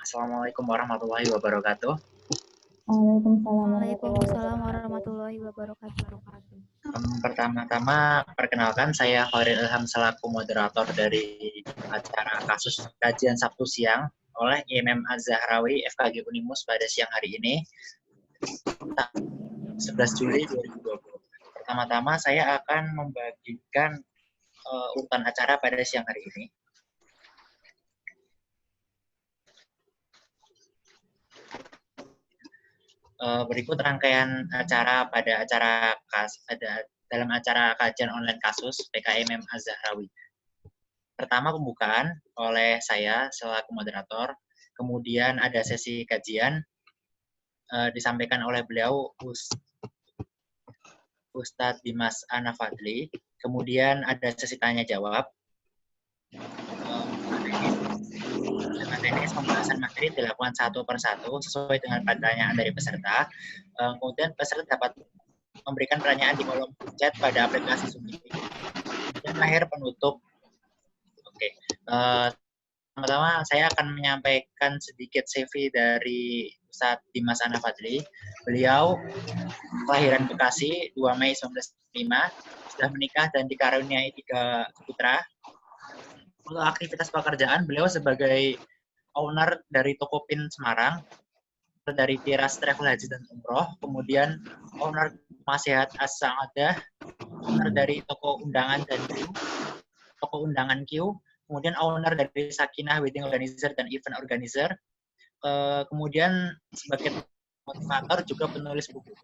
Assalamualaikum warahmatullahi wabarakatuh. Waalaikumsalam warahmatullahi wabarakatuh. Pertama-tama, perkenalkan saya Khairil Ilham selaku moderator dari acara kasus kajian Sabtu siang oleh IMM Az-Zahrawi FKG Unimus pada siang hari ini, 11 Juli 2020. Pertama-tama saya akan membagikan urutan acara pada siang hari ini. Berikut rangkaian acara dalam acara kajian online kasus PKMM Az-Zahrawi. Pertama, pembukaan oleh saya selaku moderator, kemudian ada sesi kajian disampaikan oleh beliau Ustadz Dimas Anafadli, kemudian ada sesi tanya jawab. Dengan teknis pembahasan materi dilakukan satu per satu sesuai dengan pertanyaan dari peserta. Kemudian peserta dapat memberikan pertanyaan di kolom chat pada aplikasi Zoom Meeting. Dan akhir penutup. Oke. Pertama, saya akan menyampaikan sedikit CV dari Ustadz Dimas Anafadli. Beliau kelahiran Bekasi 2 Mei 1995, sudah menikah dan dikaruniai 3 putra. Untuk aktivitas pekerjaan, beliau sebagai owner dari toko PIN Semarang, dari Tiras Travel Haji dan Umroh, kemudian owner Masehat As-Sa'adah, owner dari toko undangan dan toko undangan Q, kemudian owner dari Sakinah Wedding Organizer dan Event Organizer, kemudian sebagai motivator juga penulis buku.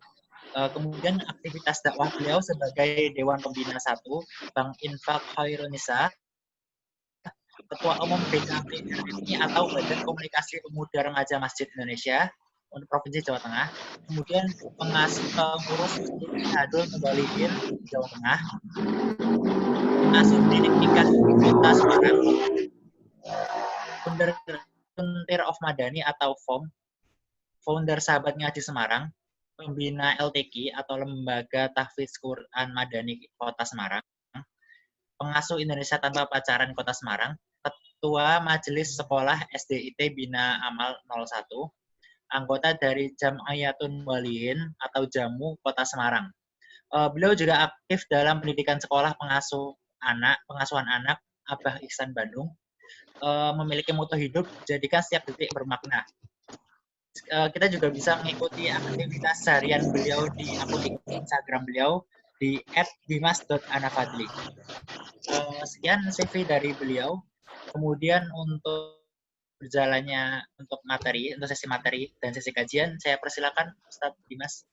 Kemudian aktivitas dakwah beliau sebagai Dewan Pembina 1 Bank Infak Khairunisa, Ketua Umum BKPRMI atau Badan Komunikasi Pemuda Remaja Masjid Indonesia untuk Provinsi Jawa Tengah, kemudian pengurus Hadul Mubalighir Jawa Tengah, pengasuh klinik tingkat Kota Semarang, founder Volunteer of Madani atau FOM, founder Sahabat Ngaji Semarang, pembina LTQ atau Lembaga Tahfidz Quran Madani Kota Semarang, pengasuh Indonesia Tanpa Pacaran Kota Semarang, Ketua Majelis Sekolah SDIT Bina Amal 01, anggota dari Jam'iyatun Waliyin atau Jamu Kota Semarang. Beliau juga aktif dalam pendidikan sekolah pengasuhan anak Abah Ihsan Bandung, memiliki moto hidup, jadikan setiap detik bermakna. Kita juga bisa mengikuti aktivitas harian beliau di akun Instagram beliau di @dimas.anafadli. Sekian CV dari beliau. Kemudian untuk berjalannya untuk sesi materi dan sesi kajian, saya persilakan Ustadz Dimas.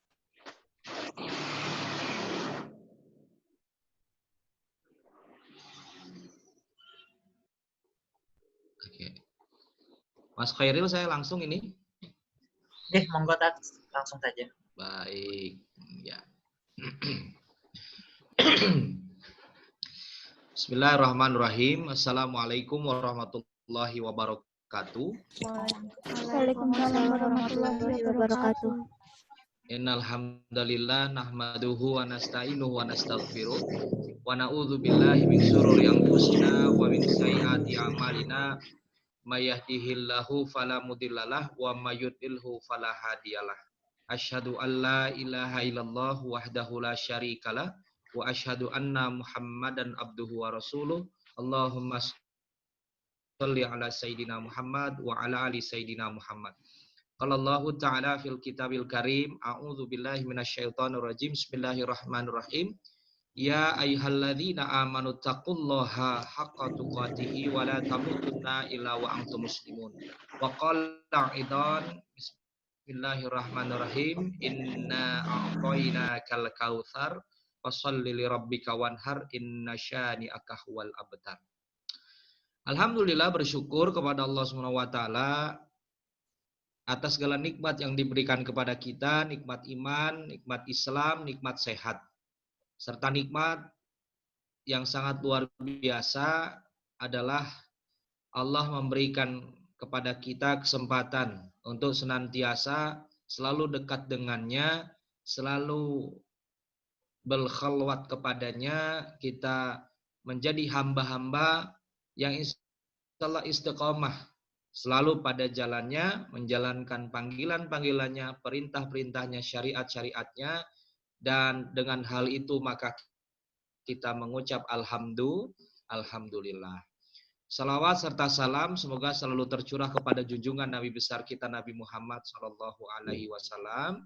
Oke. Mas Khairil, saya langsung ini. Monggo langsung saja. Baik, ya. Bismillahirrahmanirrahim. Assalamualaikum warahmatullahi wabarakatuh. Waalaikumsalam warahmatullahi wabarakatuh. Innal hamdalillah nahmaduhu wa nasta'inuhu wa nastaghfiruh wa na'udzu billahi min syururi anfusina wa min sayyiati a'malina may yahdihillahu fala mudhillalah wa may yudlilhu fala hadiyalah. Asyhadu an la ilaha illallah wahdahu la syarikalah wa asyhadu anna Muhammadan abduhu wa rasuluh. Allahumma sholli ala sayyidina Muhammad wa ala ali sayyidina Muhammad. Qala Allah ta'ala fil kitabil karim, a'udzu billahi minasyaitonir rajim. Bismillahirrahmanirrahim. Ya ayyuhalladzina amanu taqullaha haqqa tuqatih wa la tamutunna illa wa antum muslimun. Wa qala aidan Bismillahirrahmanirrahim. Inna a'tainakal kautsar fasholli li rabbika wanhar inna syani'aka huwal abtar. Alhamdulillah, bersyukur kepada Allah Subhanahu wa taala atas segala nikmat yang diberikan kepada kita, nikmat iman, nikmat Islam, nikmat sehat. Serta nikmat yang sangat luar biasa adalah Allah memberikan kepada kita kesempatan untuk senantiasa selalu dekat dengannya, selalu berkhalwat kepadanya, kita menjadi hamba-hamba yang insyaallah istiqomah selalu pada jalannya, menjalankan panggilan-panggilannya, perintah-perintahnya, syariat-syariatnya, dan dengan hal itu maka kita mengucap alhamdulillah. Salawat serta salam semoga selalu tercurah kepada junjungan Nabi besar kita Nabi Muhammad SAW,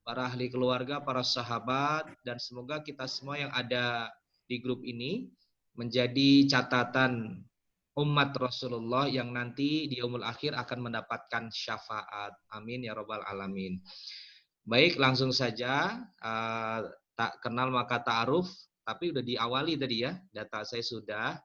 para ahli keluarga, para sahabat, dan semoga kita semua yang ada di grup ini menjadi catatan umat Rasulullah yang nanti di yaumul akhir akan mendapatkan syafaat. Amin ya rabbal alamin. Baik, langsung saja. Tak kenal maka ta'aruf, tapi udah diawali tadi ya, data saya sudah.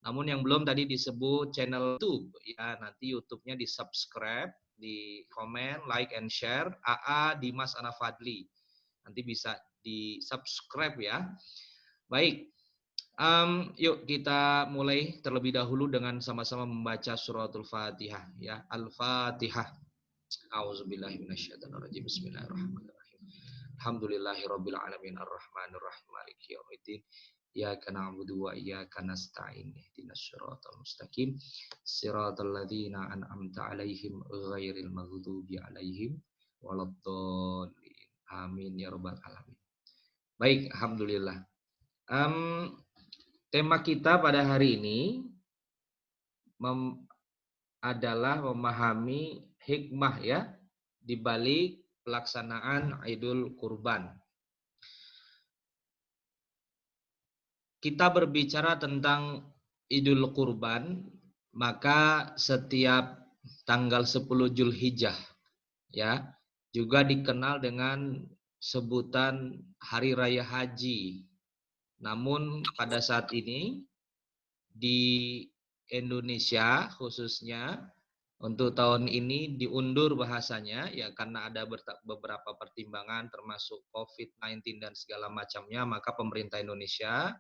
Namun yang belum tadi disebut channel YouTube, ya nanti YouTube-nya di subscribe, di komen, like and share. AA Dimas Anafadli, nanti bisa di subscribe ya. Baik, yuk kita mulai terlebih dahulu dengan sama-sama membaca suratul Fatihah ya. Al-Fatihah. A'udzubillahi minasyaitonirrajim. Bismillahirrahmanirrahim. Alhamdulillahirabbil alamin arrahmanir rahim maliki yaumiddin. Iyyaka na'budu wa iyyaka nasta'in. Ihdinas siratal mustaqim. Siratal ladzina an'amta 'alaihim ghairil maghdubi 'alaihim waladdallin. Amin ya rabbal alamin. Baik, alhamdulillah. Tema kita pada hari ini adalah memahami hikmah ya di balik pelaksanaan Idul Kurban. Kita berbicara tentang Idul Kurban, maka setiap tanggal 10 Zulhijjah ya juga dikenal dengan sebutan Hari Raya Haji. Namun pada saat ini di Indonesia khususnya untuk tahun ini diundur bahasanya ya karena ada beberapa pertimbangan termasuk COVID-19 dan segala macamnya, maka pemerintah Indonesia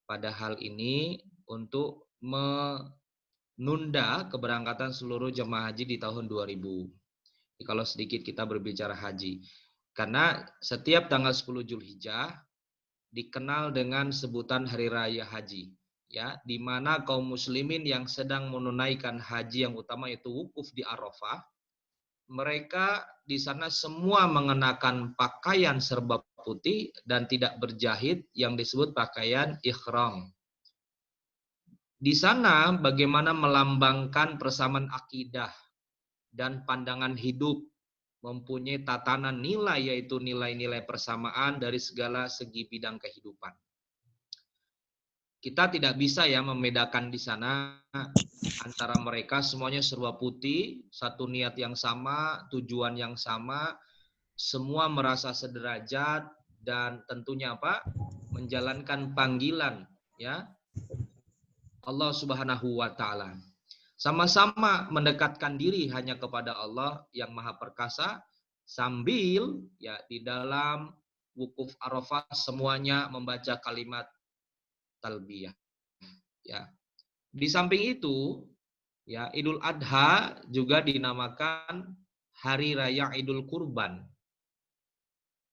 pada hal ini untuk menunda keberangkatan seluruh jemaah haji di tahun 2000. Jadi kalau sedikit kita berbicara haji, karena setiap tanggal 10 Zulhijjah dikenal dengan sebutan Hari Raya Haji, ya, di mana kaum muslimin yang sedang menunaikan haji yang utama yaitu wukuf di Arafah, mereka di sana semua mengenakan pakaian serba putih dan tidak berjahit yang disebut pakaian ihram. Di sana bagaimana melambangkan persamaan akidah dan pandangan hidup, mempunyai tatanan nilai yaitu nilai-nilai persamaan dari segala segi bidang kehidupan. Kita tidak bisa ya membedakan di sana antara mereka semuanya serba putih, satu niat yang sama, tujuan yang sama, semua merasa sederajat dan tentunya apa? Menjalankan panggilan ya Allah Subhanahu wa taala. Sama-sama mendekatkan diri hanya kepada Allah yang Maha Perkasa sambil ya di dalam wukuf Arafah semuanya membaca kalimat talbiyah. Ya. Di samping itu, ya Idul Adha juga dinamakan Hari Raya Idul Kurban.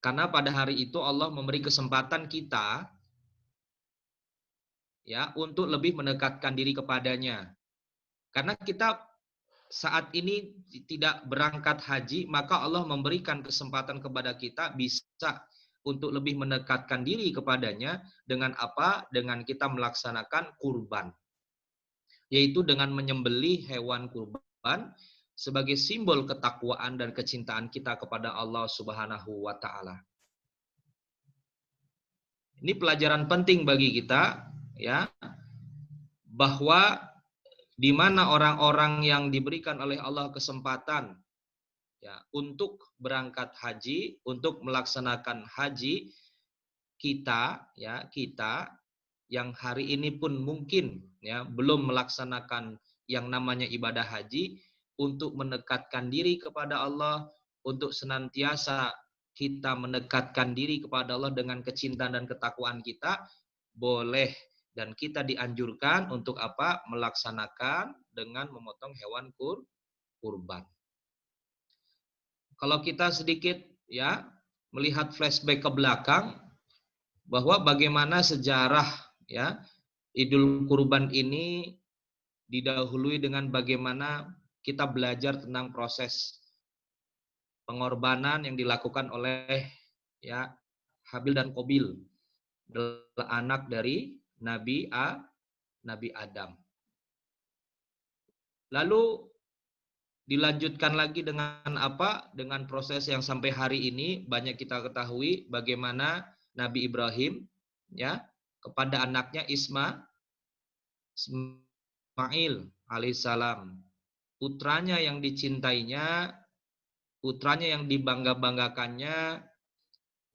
Karena pada hari itu Allah memberi kesempatan kita ya untuk lebih mendekatkan diri kepadanya. Karena kita saat ini tidak berangkat haji, maka Allah memberikan kesempatan kepada kita bisa untuk lebih mendekatkan diri kepadanya dengan apa? Dengan kita melaksanakan kurban. Yaitu dengan menyembelih hewan kurban sebagai simbol ketakwaan dan kecintaan kita kepada Allah Subhanahu wa taala. Ini pelajaran penting bagi kita ya, bahwa di mana orang-orang yang diberikan oleh Allah kesempatan ya untuk berangkat haji, untuk melaksanakan haji, kita yang hari ini pun mungkin ya belum melaksanakan yang namanya ibadah haji, untuk mendekatkan diri kepada Allah, untuk senantiasa kita mendekatkan diri kepada Allah dengan kecintaan dan ketakwaan kita, boleh dan kita dianjurkan untuk apa? Melaksanakan dengan memotong hewan kurban. Kalau kita sedikit ya melihat flashback ke belakang bahwa bagaimana sejarah ya Idul Kurban ini didahului dengan bagaimana kita belajar tentang proses pengorbanan yang dilakukan oleh ya Habil dan Qabil, adalah anak dari Nabi Adam. Lalu dilanjutkan lagi dengan apa? Dengan proses yang sampai hari ini banyak kita ketahui bagaimana Nabi Ibrahim ya kepada anaknya Ismail alaihissalam, putranya yang dicintainya, putranya yang dibangga-banggakannya,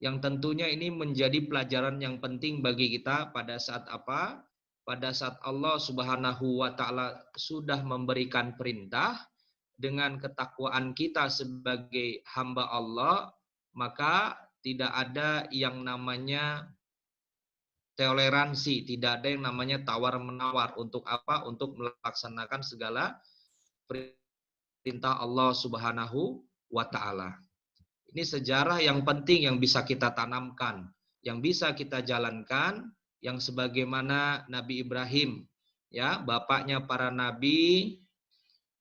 yang tentunya ini menjadi pelajaran yang penting bagi kita pada saat apa? Pada saat Allah Subhanahu wa taala sudah memberikan perintah dengan ketakwaan kita sebagai hamba Allah, maka tidak ada yang namanya toleransi, tidak ada yang namanya tawar-menawar. Untuk apa? Untuk melaksanakan segala perintah Allah Subhanahu wa taala. Ini sejarah yang penting yang bisa kita tanamkan, yang bisa kita jalankan, yang sebagaimana Nabi Ibrahim, ya, bapaknya para nabi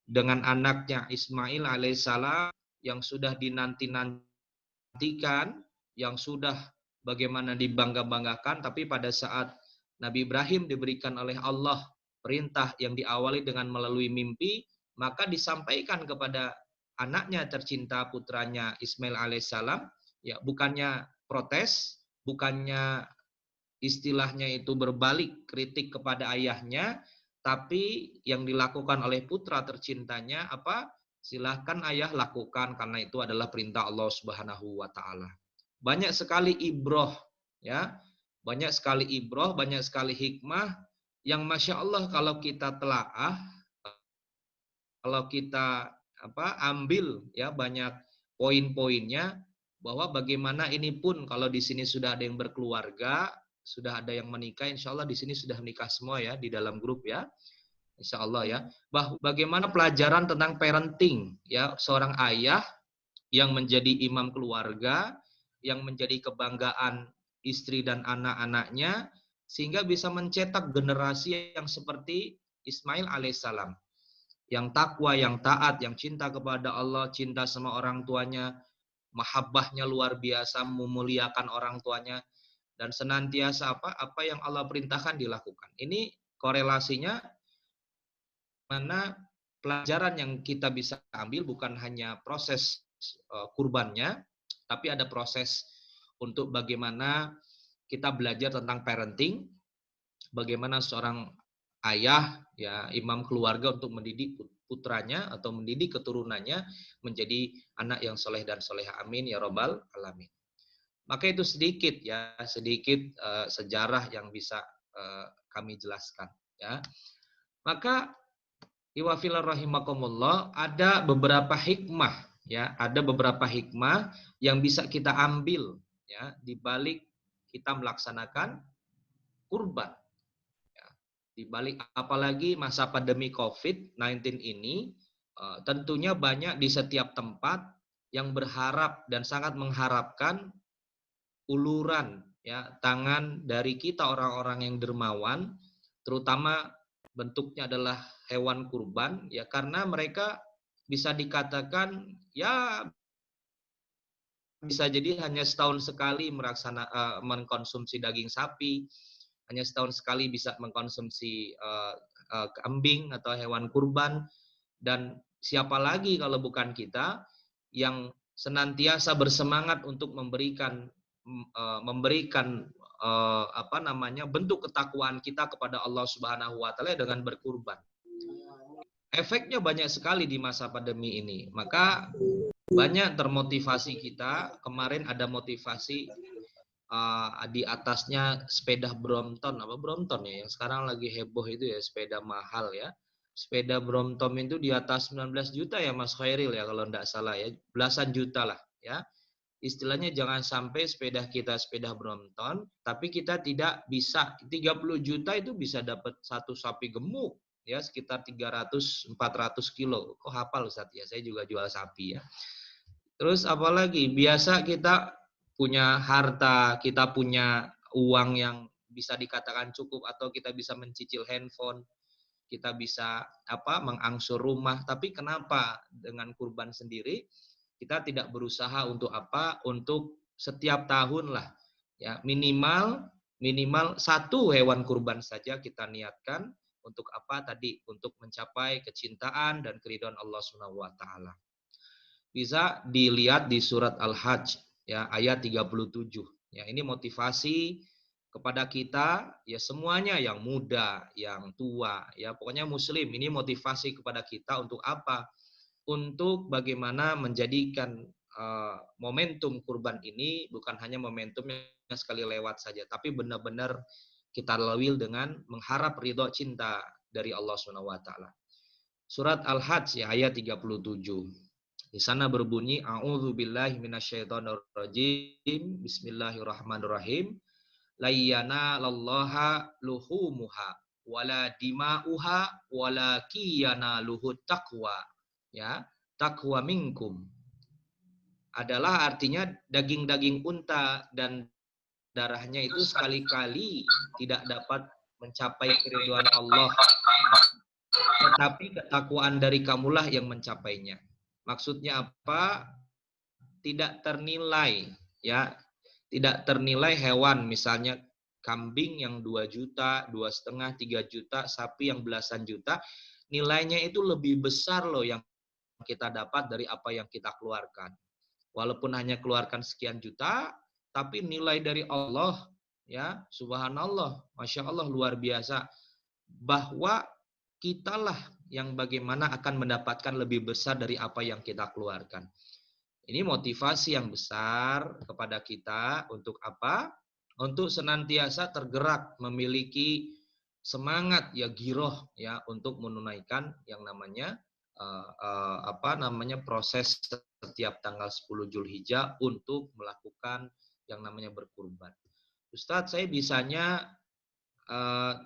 dengan anaknya Ismail alaihissalam yang sudah dinanti-nantikan, yang sudah bagaimana dibangga-banggakan, tapi pada saat Nabi Ibrahim diberikan oleh Allah perintah yang diawali dengan melalui mimpi, maka disampaikan kepada anaknya tercinta, putranya Ismail alaihissalam, ya bukannya protes, bukannya istilahnya itu berbalik kritik kepada ayahnya, tapi yang dilakukan oleh putra tercintanya apa? Silahkan ayah lakukan karena itu adalah perintah Allah Subhanahu wa taala. Banyak sekali ibroh ya. Banyak sekali ibroh, banyak sekali hikmah yang Masya Allah kalau kita telaah, kalau kita ambil ya banyak poin-poinnya, bahwa bagaimana ini pun kalau di sini sudah ada yang berkeluarga, sudah ada yang menikah, insya Allah di sini sudah menikah semua ya di dalam grup ya, insya Allah ya. Bagaimana pelajaran tentang parenting ya, seorang ayah yang menjadi imam keluarga, yang menjadi kebanggaan istri dan anak-anaknya, sehingga bisa mencetak generasi yang seperti Ismail alaihissalam, yang takwa, yang taat, yang cinta kepada Allah, cinta sama orang tuanya, mahabbahnya luar biasa, memuliakan orang tuanya, dan senantiasa apa yang Allah perintahkan dilakukan. Ini korelasinya mana pelajaran yang kita bisa ambil bukan hanya proses kurbannya, tapi ada proses untuk bagaimana kita belajar tentang parenting, bagaimana seorang ayah ya imam keluarga untuk mendidik putranya atau mendidik keturunannya menjadi anak yang soleh dan soleha. Amin ya robbal alamin. Maka itu sedikit ya, sedikit sejarah yang bisa kami jelaskan ya. Maka iwafillah rahimakumullah, ada beberapa hikmah ya, ada beberapa hikmah yang bisa kita ambil ya di balik kita melaksanakan kurban. Ya. Di balik apalagi masa pandemi COVID-19 ini, tentunya banyak di setiap tempat yang berharap dan sangat mengharapkan uluran ya tangan dari kita orang-orang yang dermawan, terutama bentuknya adalah hewan kurban ya, karena mereka bisa dikatakan ya bisa jadi hanya setahun sekali mengkonsumsi daging sapi, hanya setahun sekali bisa mengkonsumsi kambing atau hewan kurban, dan siapa lagi kalau bukan kita yang senantiasa bersemangat untuk memberikan bentuk ketakwaan kita kepada Allah Subhanahu wa taala dengan berkurban. Efeknya banyak sekali di masa pandemi ini. Maka banyak termotivasi kita. Kemarin ada motivasi di atasnya sepeda Brompton, Brompton ya yang sekarang lagi heboh itu ya, sepeda mahal ya. Sepeda Brompton itu di atas 19 juta ya Mas Khairil ya kalau enggak salah ya, belasan juta lah ya. Istilahnya jangan sampai sepeda kita sepeda Brompton, tapi kita tidak bisa 30 juta itu bisa dapat satu sapi gemuk ya, sekitar 300-400 kilo. Kok hafal Ustaz ya? Saya juga jual sapi ya. Terus apalagi biasa kita punya harta, kita punya uang yang bisa dikatakan cukup atau kita bisa mencicil handphone. kita bisa mengangsur rumah, tapi kenapa dengan kurban sendiri kita tidak berusaha untuk untuk setiap tahun lah ya, minimal satu hewan kurban saja kita niatkan untuk tadi, untuk mencapai kecintaan dan keridhaan Allah Subhanahu wa taala. Bisa dilihat di surat Al-Hajj ya, ayat 37. Ya, ini motivasi kepada kita ya, semuanya, yang muda, yang tua ya, pokoknya muslim, ini motivasi kepada kita untuk apa? Untuk bagaimana menjadikan momentum kurban ini bukan hanya momentum yang sekali lewat saja, tapi benar-benar kita lalui dengan mengharap ridho cinta dari Allah Subhanahu wa taala. Surat Al-Hajj ya, ayat 37. Di sana berbunyi, a'udzubillahi minasyaitonirrajim, bismillahirrahmanirrahim. Layyana lallaha luhumuha wala dima'uha walakiyana luhut taqwa. Ya, taqwa minkum. Adalah artinya daging-daging unta dan darahnya itu sekali-kali tidak dapat mencapai keridhaan Allah, tetapi ketakwaan dari kamulah yang mencapainya. Maksudnya apa? Tidak ternilai ya, tidak ternilai hewan, misalnya kambing yang 2 juta, 2,5, 3 juta, sapi yang belasan juta, nilainya itu lebih besar loh yang kita dapat dari apa yang kita keluarkan. Walaupun hanya keluarkan sekian juta, tapi nilai dari Allah ya, subhanallah, masya Allah, luar biasa, bahwa kitalah yang bagaimana akan mendapatkan lebih besar dari apa yang kita keluarkan. Ini motivasi yang besar kepada kita untuk apa? Untuk senantiasa tergerak, memiliki semangat ya, giroh ya, untuk menunaikan yang namanya proses setiap tanggal 10 Zulhijjah untuk melakukan yang namanya berkurban. Ustadz, saya bisanya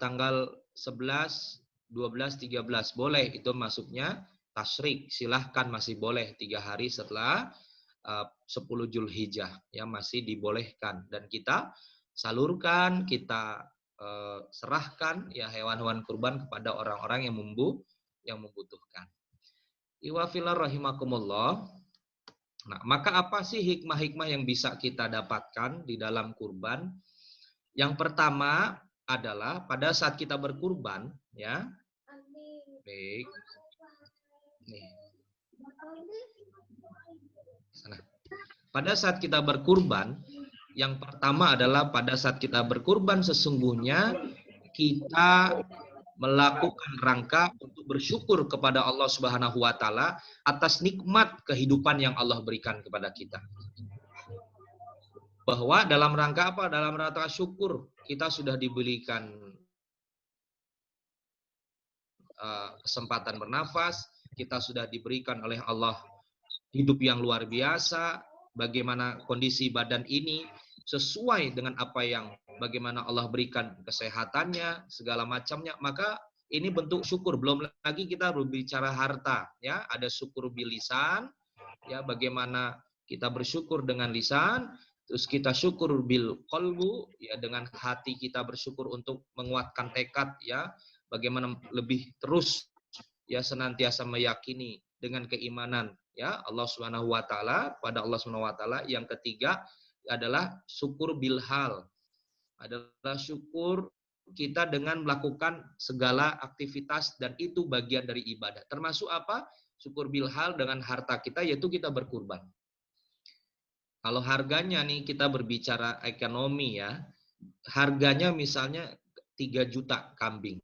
tanggal 11, 12, 13 boleh, itu masuknya tasyrik, silahkan, masih boleh 3 hari setelah 10 Zulhijjah ya, masih dibolehkan, dan kita salurkan, kita serahkan ya hewan-hewan kurban kepada orang-orang yang membutuhkan. Iwafillah rahimakumullah. Nah, maka apa sih hikmah-hikmah yang bisa kita dapatkan di dalam kurban? Yang pertama adalah pada saat kita berkurban ya. Baik. Nih. Sana. Pada saat kita berkurban, yang pertama adalah pada saat kita berkurban sesungguhnya kita melakukan rangka untuk bersyukur kepada Allah Subhanahu wa taala atas nikmat kehidupan yang Allah berikan kepada kita. Bahwa dalam rangka apa? Dalam rangka syukur, kita sudah diberikan kesempatan bernafas, kita sudah diberikan oleh Allah hidup yang luar biasa, bagaimana kondisi badan ini sesuai dengan apa yang bagaimana Allah berikan kesehatannya, segala macamnya, maka ini bentuk syukur. Belum lagi kita berbicara harta ya, ada syukur bil lisan ya, bagaimana kita bersyukur dengan lisan, terus kita syukur bil qalbu ya, dengan hati kita bersyukur untuk menguatkan tekad ya, bagaimana lebih terus ya senantiasa meyakini dengan keimanan ya Allah Subhanahu wa taala, pada Allah Subhanahu wa taala. Yang ketiga adalah syukur bil hal. Adalah syukur kita dengan melakukan segala aktivitas, dan itu bagian dari ibadah. Termasuk apa? Syukur bil hal dengan harta kita, yaitu kita berkurban. Kalau harganya nih, kita berbicara ekonomi ya, harganya misalnya 3 juta kambing.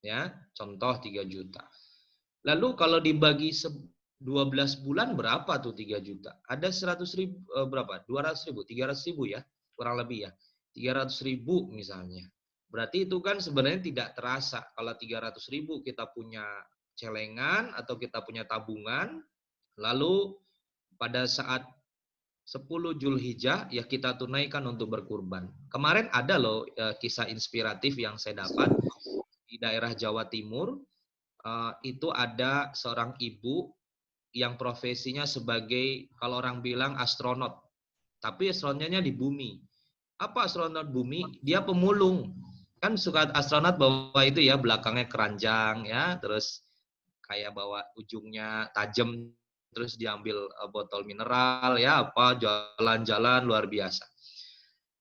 Ya, contoh 3 juta. Lalu kalau dibagi 12 bulan berapa tuh 3 juta? Ada 100.000 berapa? 200.000, 300.000 ya, kurang lebih ya. 300.000 misalnya. Berarti itu kan sebenarnya tidak terasa kalau 300.000 kita punya celengan atau kita punya tabungan, lalu pada saat 10 Zulhijjah ya kita tunaikan untuk berkurban. Kemarin ada loh kisah inspiratif yang saya dapat di daerah Jawa Timur. Itu ada seorang ibu yang profesinya sebagai, kalau orang bilang astronot, tapi astronotnya di bumi. Apa astronot bumi? Dia pemulung. kan suka astronot bawa itu ya, belakangnya keranjang ya, terus kayak bawa ujungnya tajam, terus diambil botol mineral ya, apa jalan-jalan luar biasa.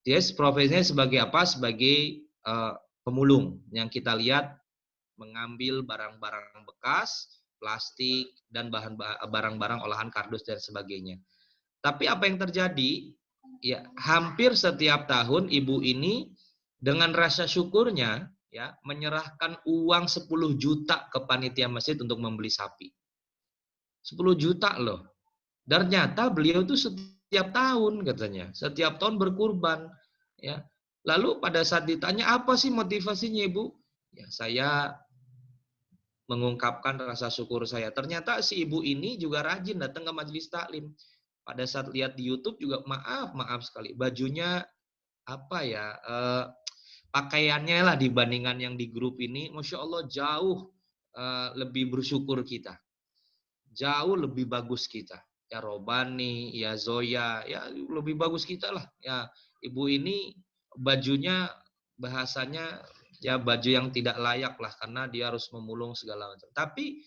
Dia profesinya sebagai apa? Sebagai pemulung yang kita lihat mengambil barang-barang bekas, plastik dan barang-barang olahan kardus dan sebagainya. Tapi apa yang terjadi? Ya, hampir setiap tahun ibu ini dengan rasa syukurnya ya menyerahkan uang 10 juta ke panitia masjid untuk membeli sapi. 10 juta loh. Dan ternyata beliau itu setiap tahun katanya, setiap tahun berkurban ya. Lalu pada saat ditanya apa sih motivasinya Ibu? Ya, saya mengungkapkan rasa syukur saya. Ternyata si ibu ini juga rajin datang ke majelis taklim. Pada saat lihat di YouTube juga maaf sekali bajunya apa ya pakaiannya lah dibandingkan yang di grup ini, masya Allah jauh lebih bersyukur kita, jauh lebih bagus kita. Ya Robani, ya Zoya, ya lebih bagus kita lah. Ya ibu ini bajunya bahasanya ya baju yang tidak layak lah karena dia harus memulung segala macam. Tapi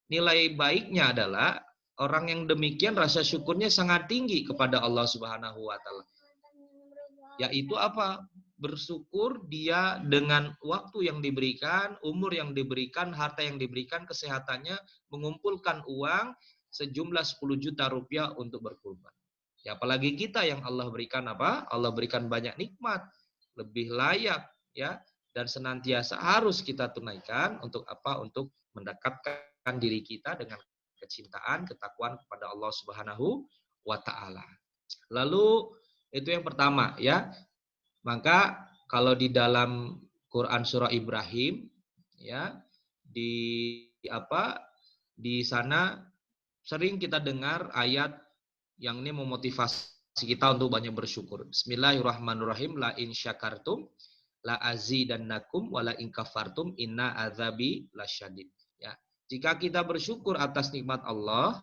nilai baiknya adalah orang yang demikian rasa syukurnya sangat tinggi kepada Allah Subhanahu wa taala. Yaitu apa? Bersyukur dia dengan waktu yang diberikan, umur yang diberikan, harta yang diberikan, kesehatannya, mengumpulkan uang sejumlah 10 juta rupiah untuk berkurban. Ya, apalagi kita yang Allah berikan apa? Allah berikan banyak nikmat, lebih layak ya, dan senantiasa harus kita tunaikan untuk apa? Untuk mendekatkan diri kita dengan kecintaan, ketakwaan kepada Allah Subhanahu wa taala. Lalu itu yang pertama ya. Maka kalau di dalam Quran surah Ibrahim ya di apa di sana sering kita dengar ayat yang ini memotivasi kita untuk banyak bersyukur. Bismillahirrahmanirrahim. La in syakartum la azidannakum wa la in kafartum inna azabi lasyadid. Ya. Jika kita bersyukur atas nikmat Allah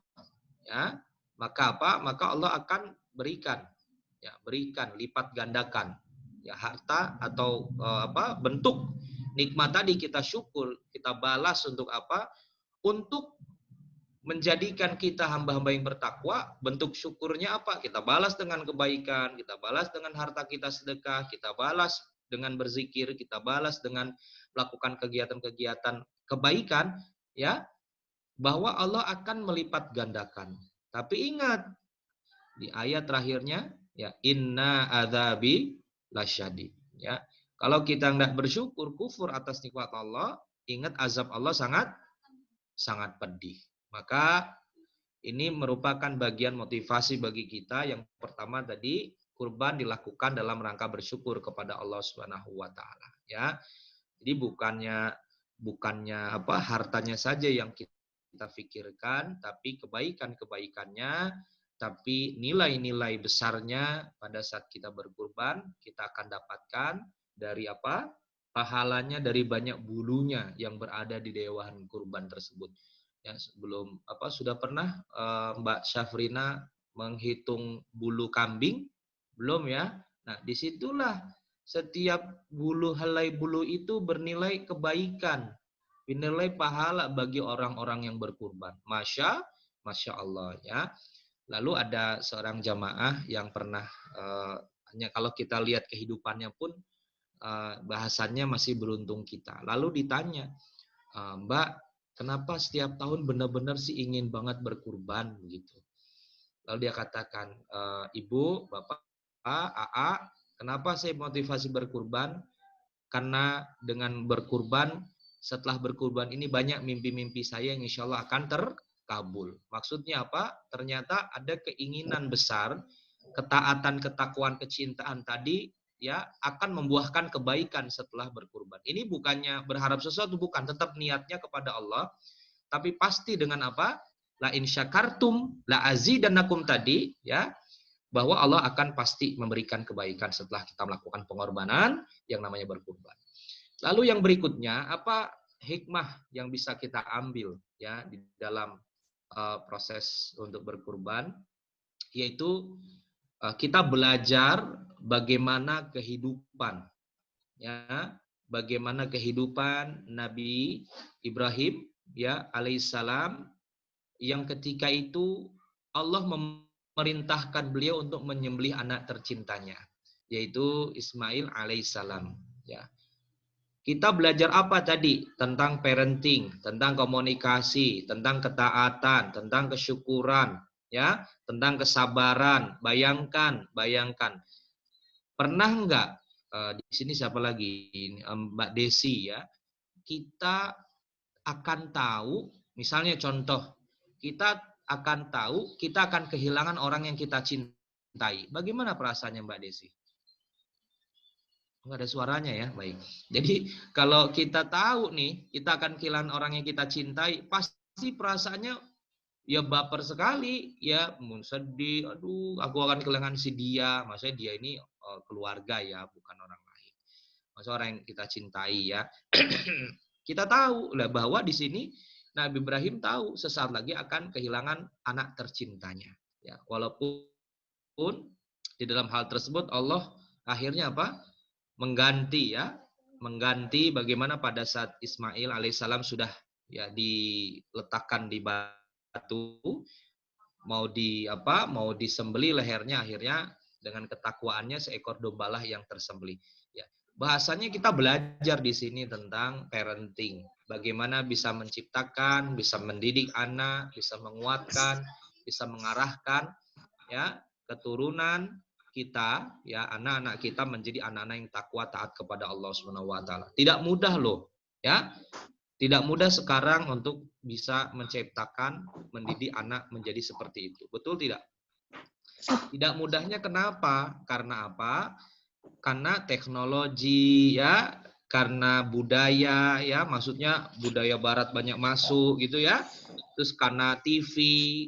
ya, maka apa? Maka Allah akan berikan ya, berikan lipat gandakan ya harta atau bentuk nikmat tadi kita syukur, kita balas untuk apa? Untuk menjadikan kita hamba-hamba yang bertakwa. Bentuk syukurnya apa? Kita balas dengan kebaikan, kita balas dengan harta kita sedekah, kita balas dengan berzikir, kita balas dengan melakukan kegiatan-kegiatan kebaikan ya, bahwa Allah akan melipat gandakan. Tapi ingat di ayat terakhirnya ya inna adzabi lasyadid ya. Kalau kita tidak bersyukur kufur atas nikmat Allah, ingat azab Allah sangat pedih. Maka ini merupakan bagian motivasi bagi kita. Yang pertama tadi kurban dilakukan dalam rangka bersyukur kepada Allah Subhanahu wa taala ya. Jadi bukannya apa hartanya saja yang kita pikirkan, tapi kebaikannya, tapi nilai-nilai besarnya pada saat kita berkurban kita akan dapatkan dari apa? Pahalanya dari banyak bulunya yang berada di dewan kurban tersebut. Ya, sebelum apa sudah pernah Mbak Syafrina menghitung bulu kambing? Belum ya? Nah, disitulah setiap helai bulu itu bernilai kebaikan, bernilai pahala bagi orang-orang yang berkurban. Masya Allah ya. Lalu ada seorang jamaah yang pernah hanya kalau kita lihat kehidupannya pun bahasannya masih beruntung kita. Lalu ditanya, Mbak, kenapa setiap tahun benar-benar sih ingin banget berkurban begitu? Lalu dia katakan, Ibu, Bapak, AA, kenapa saya motivasi berkurban? Karena dengan berkurban, setelah berkurban ini banyak mimpi-mimpi saya yang insya Allah akan terkabul. Maksudnya apa? Ternyata ada keinginan besar, ketaatan, ketakwaan, kecintaan tadi ya akan membuahkan kebaikan setelah berkurban. Ini bukannya berharap sesuatu, bukan. Tetap niatnya kepada Allah, tapi pasti dengan apa? La in syakartum la azidannakum tadi ya, bahwa Allah akan pasti memberikan kebaikan setelah kita melakukan pengorbanan yang namanya berkurban. Lalu yang berikutnya, apa hikmah yang bisa kita ambil ya di dalam proses untuk berkurban, yaitu kita belajar bagaimana kehidupan ya bagaimana kehidupan Nabi Ibrahim ya alaihissalam, yang ketika itu Allah memerintahkan beliau untuk menyembelih anak tercintanya, yaitu Ismail alaihissalam. Ya. Kita belajar apa tadi? Tentang parenting, tentang komunikasi, tentang ketaatan, tentang kesyukuran, ya, tentang kesabaran. Bayangkan. Pernah enggak di sini siapa lagi? Mbak Desi ya. Kita akan tahu, misalnya contoh, kita akan tahu kita akan kehilangan orang yang kita cintai. Bagaimana perasaannya Mbak Desi? Enggak ada suaranya ya, baik. Jadi kalau kita tahu nih, kita akan kehilangan orang yang kita cintai, pasti perasaannya ya baper sekali, ya sedih, aduh aku akan kehilangan si dia, maksudnya dia ini keluarga ya, bukan orang lain. Maksudnya orang yang kita cintai ya. Kita tahu lah bahwa di sini Nabi Ibrahim tahu sesaat lagi akan kehilangan anak tercintanya. Ya, walaupun di dalam hal tersebut Allah akhirnya apa? Mengganti bagaimana pada saat Ismail alaihissalam sudah ya diletakkan di batu, mau disembelih lehernya, akhirnya dengan ketakwaannya seekor dombalah yang tersembelih. Ya, bahasanya kita belajar di sini tentang parenting, bagaimana bisa menciptakan, bisa mendidik anak, bisa menguatkan, bisa mengarahkan ya keturunan kita, ya anak-anak kita menjadi anak-anak yang takwa taat kepada Allah Subhanahu wa taala. Tidak mudah loh, ya. Tidak mudah sekarang untuk bisa menciptakan, mendidik anak menjadi seperti itu. Betul tidak? Tidak mudahnya kenapa? Karena apa? Karena teknologi ya, karena budaya ya, maksudnya budaya barat banyak masuk gitu ya. Terus karena TV,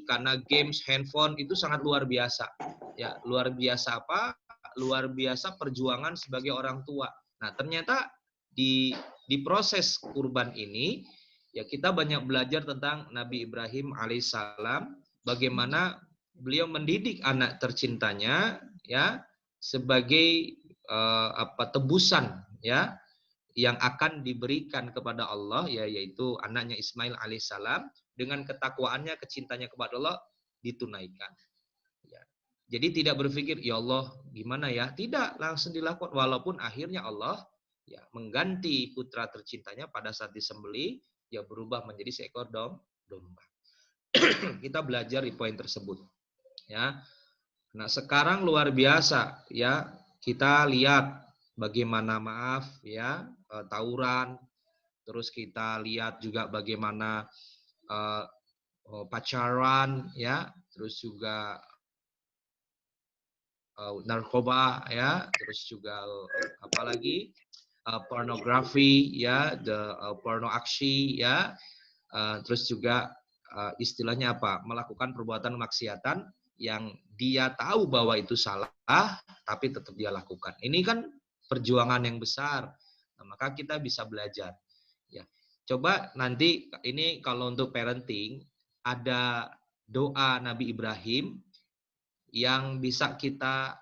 karena games, handphone itu sangat luar biasa. Ya, luar biasa apa? Luar biasa perjuangan sebagai orang tua. Nah, ternyata di proses kurban ini ya kita banyak belajar tentang Nabi Ibrahim alaihissalam, bagaimana beliau mendidik anak tercintanya ya sebagai tebusan ya yang akan diberikan kepada Allah ya, yaitu anaknya Ismail alaihissalam, dengan ketakwaannya, kecintanya kepada Allah ditunaikan. Ya. Jadi tidak berpikir ya Allah gimana ya, tidak, langsung dilakukan, walaupun akhirnya Allah ya mengganti putra tercintanya pada saat disembelih ya berubah menjadi seekor domba. Kita belajar di poin tersebut ya. Nah, sekarang luar biasa ya, kita lihat bagaimana ya tawuran, terus kita lihat juga bagaimana pacaran ya, terus juga narkoba ya, terus juga apalagi pornografi ya, porno aksi ya, terus juga istilahnya apa, melakukan perbuatan maksiatan yang dia tahu bahwa itu salah tapi tetap dia lakukan. Ini kan perjuangan yang besar. Nah, maka kita bisa belajar ya. Coba nanti ini kalau untuk parenting ada doa Nabi Ibrahim yang bisa kita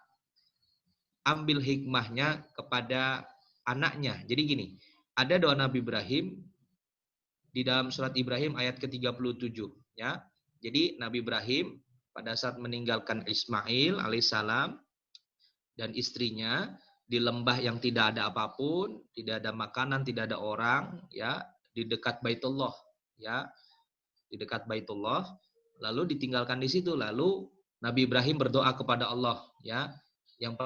ambil hikmahnya kepada anaknya. Jadi gini, ada doa Nabi Ibrahim di dalam surat Ibrahim ayat ke-37 ya. Jadi Nabi Ibrahim pada saat meninggalkan Ismail alaihissalam dan istrinya di lembah yang tidak ada apapun, tidak ada makanan, tidak ada orang ya, di dekat Baitullah ya. Di dekat Baitullah, lalu ditinggalkan di situ, lalu Nabi Ibrahim berdoa kepada Allah ya. Yang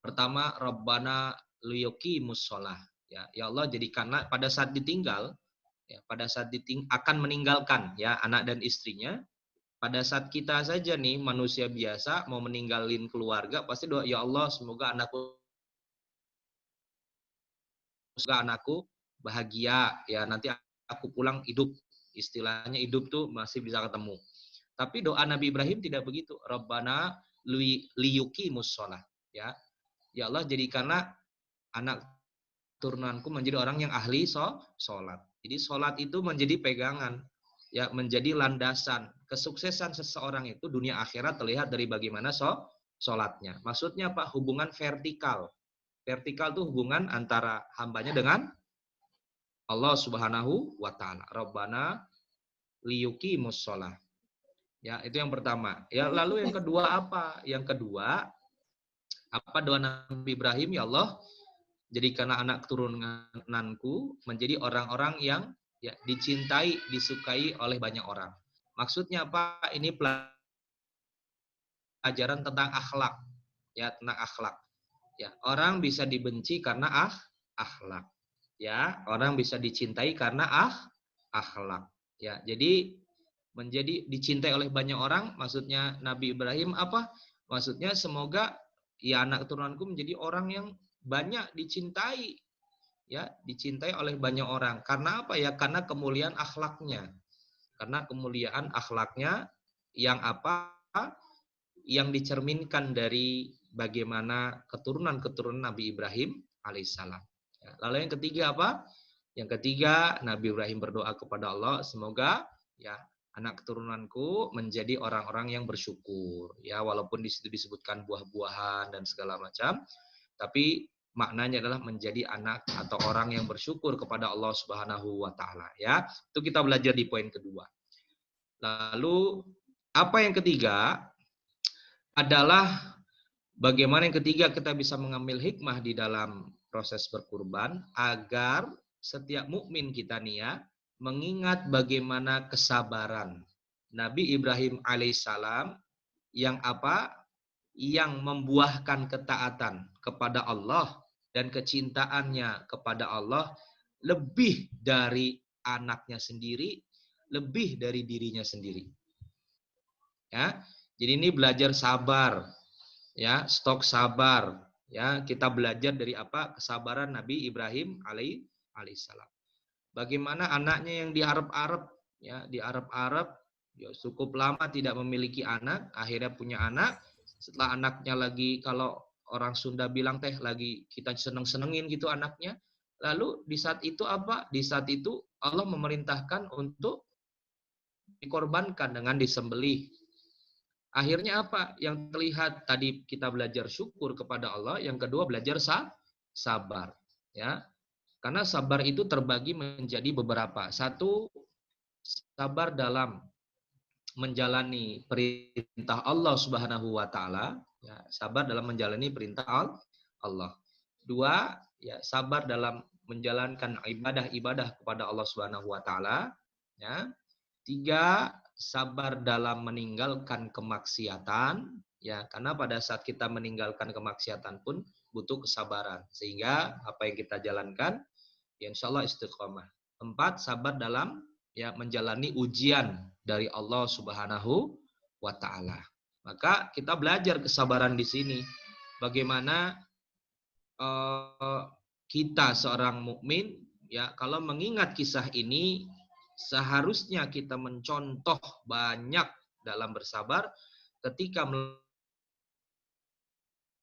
pertama, Rabbana liyuqimus shalah ya. Ya Allah, jadikanlah pada saat ditinggal ya, pada saat akan meninggalkan ya anak dan istrinya, pada saat kita saja nih manusia biasa mau meninggalin keluarga pasti doa, ya Allah semoga anakku bahagia ya, nanti aku pulang hidup, istilahnya hidup tuh masih bisa ketemu. Tapi doa Nabi Ibrahim tidak begitu. Rabbana liyuqimus shalah ya. Ya Allah, jadikanlah anak turunanku menjadi orang yang ahli sholat. Jadi sholat itu menjadi pegangan, ya, menjadi landasan. Kesuksesan seseorang itu dunia akhirat terlihat dari bagaimana sholatnya. Maksudnya apa? Hubungan vertikal. Vertikal itu hubungan antara hambanya dengan Allah Subhanahu wa taala. Rabbana liyuqimus shalah. Ya, itu yang pertama. Ya, lalu yang kedua apa? Yang kedua, apa doa Nabi Ibrahim? Ya Allah, jadikanlah anak keturunanku menjadi orang-orang yang ya dicintai, disukai oleh banyak orang. Maksudnya apa? Ini pelajaran tentang akhlak. Ya, tentang akhlak. Ya, orang bisa dibenci karena akhlak. Ya, orang bisa dicintai karena akhlak. Ya, jadi menjadi dicintai oleh banyak orang, maksudnya Nabi Ibrahim apa? Maksudnya semoga ya anak keturunanku menjadi orang yang banyak dicintai, ya, dicintai oleh banyak orang. Karena apa ya? Karena kemuliaan akhlaknya. Karena kemuliaan akhlaknya yang apa? Yang dicerminkan dari bagaimana keturunan-keturunan Nabi Ibrahim alaihissalam. Ya, lalu yang ketiga apa? Yang ketiga, Nabi Ibrahim berdoa kepada Allah, semoga ya anak keturunanku menjadi orang-orang yang bersyukur. Ya, walaupun di situ disebutkan buah-buahan dan segala macam, tapi maknanya adalah menjadi anak atau orang yang bersyukur kepada Allah Subhanahu wa taala, ya. Itu kita belajar di poin kedua. Lalu apa yang ketiga adalah bagaimana yang ketiga kita bisa mengambil hikmah di dalam proses berkurban agar setiap mukmin kita nih ya mengingat bagaimana kesabaran Nabi Ibrahim alaihissalam yang apa? Yang membuahkan ketaatan kepada Allah dan kecintaannya kepada Allah lebih dari anaknya sendiri, lebih dari dirinya sendiri. Ya. Jadi ini belajar sabar, ya, stok sabar, ya. Kita belajar dari apa? Kesabaran Nabi Ibrahim alaihissalam. Bagaimana anaknya yang diarep-arep, ya, diarep-arep, ya, cukup lama tidak memiliki anak, akhirnya punya anak. Setelah anaknya lagi, kalau orang Sunda bilang teh lagi kita seneng-senengin gitu anaknya. Lalu di saat itu apa? Di saat itu Allah memerintahkan untuk dikorbankan dengan disembelih. Akhirnya apa? Yang terlihat tadi kita belajar syukur kepada Allah, yang kedua belajar sabar, ya. Karena sabar itu terbagi menjadi beberapa. Satu, sabar dalam menjalani perintah Allah Subhanahu wa taala, ya, sabar dalam menjalani perintah Allah. Dua, ya, sabar dalam menjalankan ibadah-ibadah kepada Allah Subhanahu wa taala, ya. Tiga, sabar dalam meninggalkan kemaksiatan, ya, karena pada saat kita meninggalkan kemaksiatan pun butuh kesabaran, sehingga apa yang kita jalankan ya insya Allah istiqomah. Empat, sabar dalam ya menjalani ujian dari Allah Subhanahu wa taala. Maka kita belajar kesabaran di sini. Bagaimana kita seorang mukmin ya kalau mengingat kisah ini seharusnya kita mencontoh banyak dalam bersabar ketika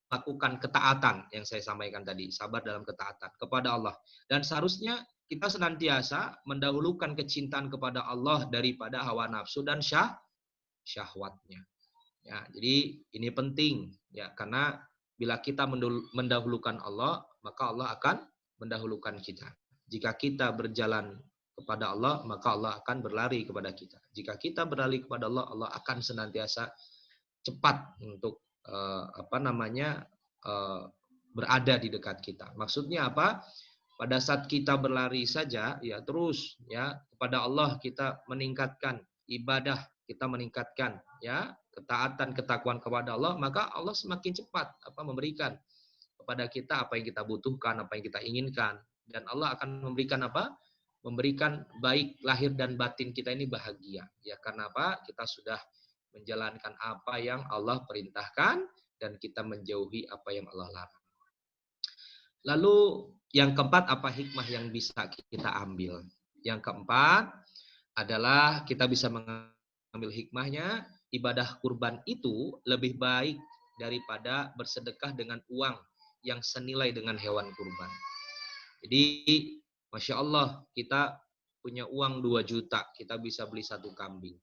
melakukan ketaatan yang saya sampaikan tadi, sabar dalam ketaatan kepada Allah. Dan seharusnya kita senantiasa mendahulukan kecintaan kepada Allah daripada hawa nafsu dan syahwatnya. Ya, jadi ini penting ya karena bila kita mendahulukan Allah, maka Allah akan mendahulukan kita. Jika kita berjalan kepada Allah, maka Allah akan berlari kepada kita. Jika kita berlari kepada Allah, Allah akan senantiasa cepat untuk berada di dekat kita. Maksudnya apa? Pada saat kita berlari saja, ya terus ya kepada Allah kita meningkatkan ibadah, kita meningkatkan ya ketaatan, ketakwaan kepada Allah, maka Allah semakin cepat memberikan kepada kita apa yang kita butuhkan, apa yang kita inginkan, dan Allah akan memberikan apa? Memberikan baik lahir dan batin kita ini bahagia. Ya karena apa? Kita sudah menjalankan apa yang Allah perintahkan dan kita menjauhi apa yang Allah larang. Lalu yang keempat, apa hikmah yang bisa kita ambil? Yang keempat adalah kita bisa mengambil hikmahnya, ibadah kurban itu lebih baik daripada bersedekah dengan uang yang senilai dengan hewan kurban. Jadi, Masya Allah, kita punya uang 2 juta, kita bisa beli 1 kambing.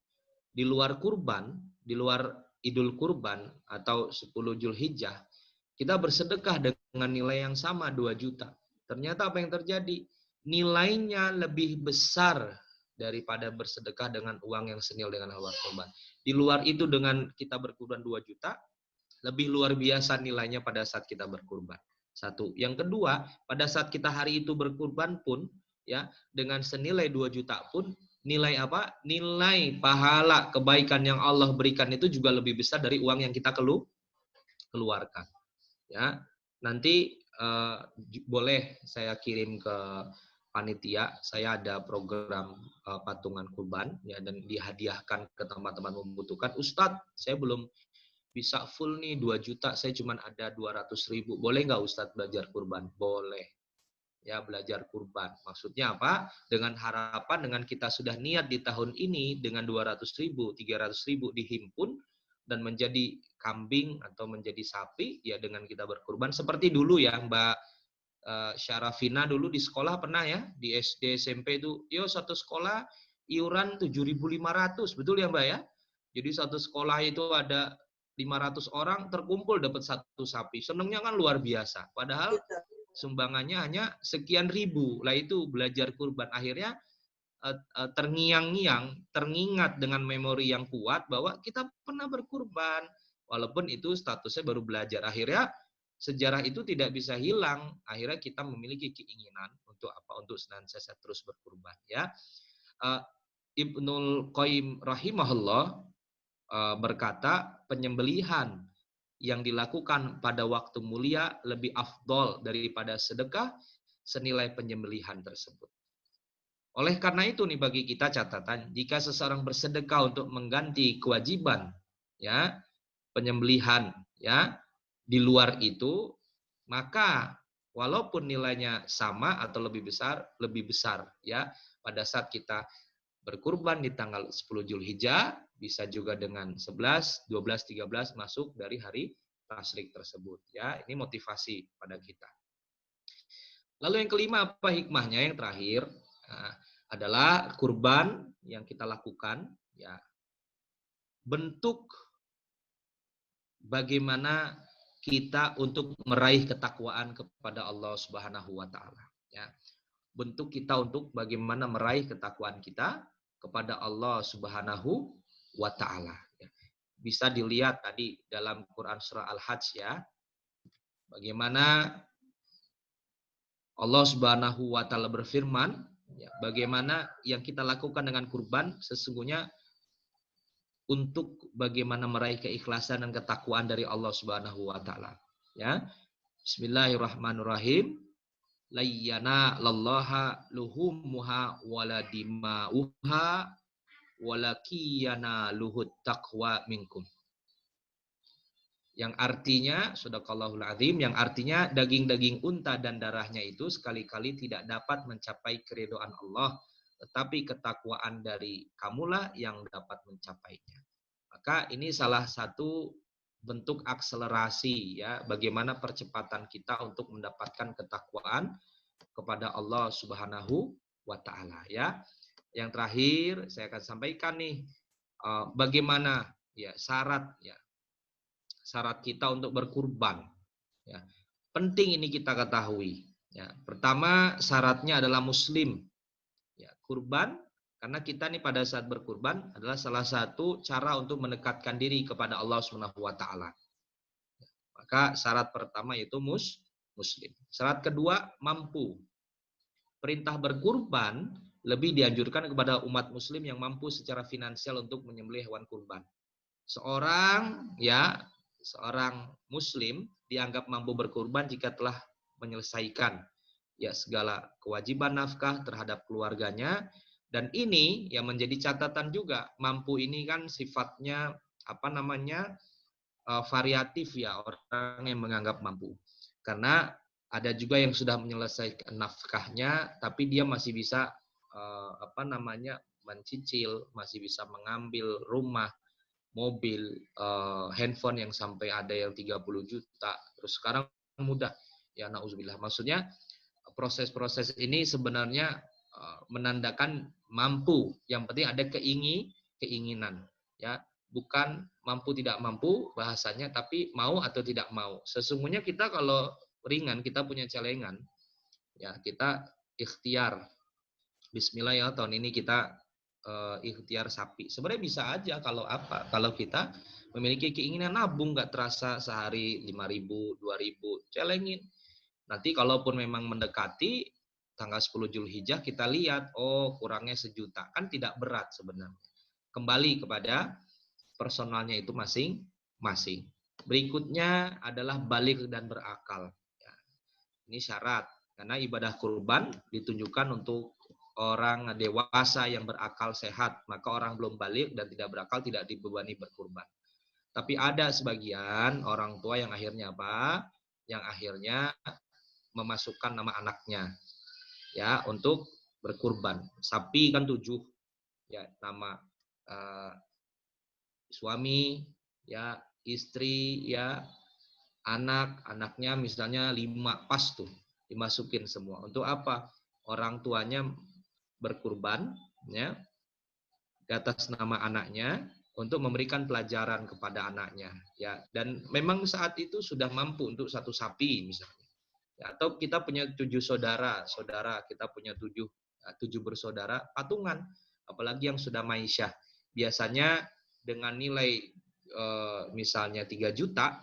Di luar kurban, di luar Idul Kurban atau 10 Zulhijjah, Kita bersedekah dengan nilai yang sama 2 juta. Ternyata apa yang terjadi? Nilainya lebih besar daripada bersedekah dengan uang yang senil dengan hewan kurban. Di luar itu dengan kita berkurban 2 juta, lebih luar biasa nilainya pada saat kita berkurban. Satu. Yang kedua, pada saat kita hari itu berkurban pun, ya, dengan senilai 2 juta pun, nilai apa? Nilai pahala kebaikan yang Allah berikan itu juga lebih besar dari uang yang kita keluarkan. Ya, nanti boleh saya kirim ke panitia. Saya ada program patungan kurban, ya, dan dihadiahkan ke teman-teman membutuhkan. Ustadz, saya belum bisa full nih 2 juta, saya cuma ada 200.000. Boleh nggak Ustadz belajar kurban? Boleh. Ya, belajar kurban. Maksudnya apa? Dengan harapan dengan kita sudah niat di tahun ini dengan 200.000, 300.000 dihimpun dan menjadi kambing atau menjadi sapi, ya dengan kita berkurban. Seperti dulu ya Mbak Syarafina dulu di sekolah pernah ya, di SD SMP itu, yo satu sekolah iuran 7.500, betul ya Mbak ya? Jadi satu sekolah itu ada 500 orang terkumpul dapat satu sapi. Senengnya kan luar biasa. Padahal sumbangannya hanya sekian ribu. Lah itu belajar kurban. Akhirnya terngiang-ngiang, teringat dengan memori yang kuat bahwa kita pernah berkurban. Walaupun itu statusnya baru belajar. Akhirnya sejarah itu tidak bisa hilang. Akhirnya kita memiliki keinginan untuk apa? Untuk senantiasa terus berkurban. Ya, Ibnul Qayyim rahimahullah berkata, penyembelihan yang dilakukan pada waktu mulia lebih afdol daripada sedekah senilai penyembelihan tersebut. Oleh karena itu nih bagi kita catatan, jika seseorang bersedekah untuk mengganti kewajiban, ya, penyembelihan, ya, di luar itu, maka walaupun nilainya sama atau lebih besar, ya, pada saat kita berkurban di tanggal 10 Zulhijjah, bisa juga dengan 11, 12, 13 masuk dari hari tasyrik tersebut. Ya, ini motivasi pada kita. Lalu yang kelima apa hikmahnya? Yang terakhir adalah kurban yang kita lakukan, ya, bentuk bagaimana kita untuk meraih ketakwaan kepada Allah Subhanahu wa taala, ya. Bentuk kita untuk bagaimana meraih ketakwaan kita kepada Allah Subhanahu wa taala. Bisa dilihat tadi dalam Quran surah Al-Hajj, ya. Bagaimana Allah Subhanahu wa taala berfirman, ya, bagaimana yang kita lakukan dengan kurban sesungguhnya untuk bagaimana meraih keikhlasan dan ketakwaan dari Allah Subhanahu wa taala, ya. Bismillahirrahmanirrahim. Layyana lallaha luhumuha wala dima'uha walakiyana luhut taqwa minkum. Yang artinya, sadaqallahul azim, yang artinya daging-daging unta dan darahnya itu sekali-kali tidak dapat mencapai keridhaan Allah, tetapi ketakwaan dari kamulah yang dapat mencapainya. Maka ini salah satu bentuk akselerasi, ya, bagaimana percepatan kita untuk mendapatkan ketakwaan kepada Allah Subhanahu wa taala, ya. Yang terakhir saya akan sampaikan nih bagaimana, ya, syarat kita untuk berkurban, ya. Penting ini kita ketahui, ya. Pertama, syaratnya adalah muslim, ya. Kurban karena kita nih pada saat berkurban adalah salah satu cara untuk mendekatkan diri kepada Allah Subhanahu wa taala. Maka syarat pertama yaitu muslim. Syarat kedua, mampu. Perintah berkurban lebih dianjurkan kepada umat muslim yang mampu secara finansial untuk menyembelih hewan kurban. Seorang muslim dianggap mampu berkurban jika telah menyelesaikan, ya, segala kewajiban nafkah terhadap keluarganya. Dan ini yang menjadi catatan juga, mampu ini kan sifatnya variatif, ya, orang yang menganggap mampu. Karena ada juga yang sudah menyelesaikan nafkahnya tapi dia masih bisa mencicil, masih bisa mengambil rumah, mobil, handphone yang sampai ada yang 30 juta. Terus sekarang mudah, ya, nauzubillah. Maksudnya proses-proses ini sebenarnya menandakan mampu. Yang penting ada keinginan, ya. bukan mampu tidak mampu bahasanya, tapi mau atau tidak mau. Sesungguhnya kita kalau ringan, kita punya celengan, ya kita ikhtiar. Bismillah ya, tahun ini kita ikhtiar sapi. Sebenarnya bisa aja kalau apa? Kalau kita memiliki keinginan nabung nggak terasa sehari 5.000, 2.000, celengin. Nanti kalaupun memang mendekati tanggal 10 Zulhijjah kita lihat, oh kurangnya 1 juta. Kan tidak berat sebenarnya. Kembali kepada personalnya itu masing-masing. Berikutnya adalah balik dan berakal. Ya, ini syarat. Karena ibadah kurban ditunjukkan untuk orang dewasa yang berakal sehat. Maka orang belum balik dan tidak berakal tidak dibebani berkurban. Tapi ada sebagian orang tua yang akhirnya apa? Yang akhirnya memasukkan nama anaknya ya untuk berkurban. Sapi kan 7 ya, nama suami ya, istri ya, anaknya misalnya 5, pas tuh dimasukin semua. Untuk apa? Orang tuanya berkurban ya di atas nama anaknya untuk memberikan pelajaran kepada anaknya ya, dan memang saat itu sudah mampu untuk 1 sapi misalnya. Ya, atau kita punya 7 saudara kita punya 7 bersaudara, patungan. Apalagi yang sudah maisyah. Biasanya dengan nilai misalnya 3 juta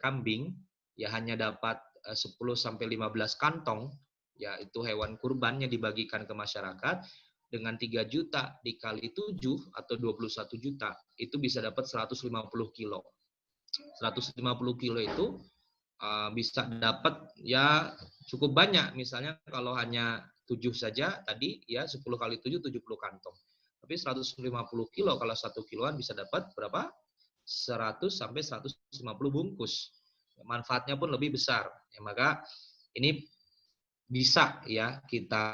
kambing, ya hanya dapat 10 sampai 15 kantong, ya itu hewan kurbannya dibagikan ke masyarakat. Dengan 3 juta dikali 7 atau 21 juta, itu bisa dapat 150 kilo. 150 kilo itu bisa dapat ya cukup banyak. Misalnya kalau hanya 7 saja tadi ya 10 kali 7 70 kantong. Tapi 150 kilo kalau 1 kiloan bisa dapat berapa? 100 sampai 150 bungkus. Manfaatnya pun lebih besar. Ya, maka ini bisa ya kita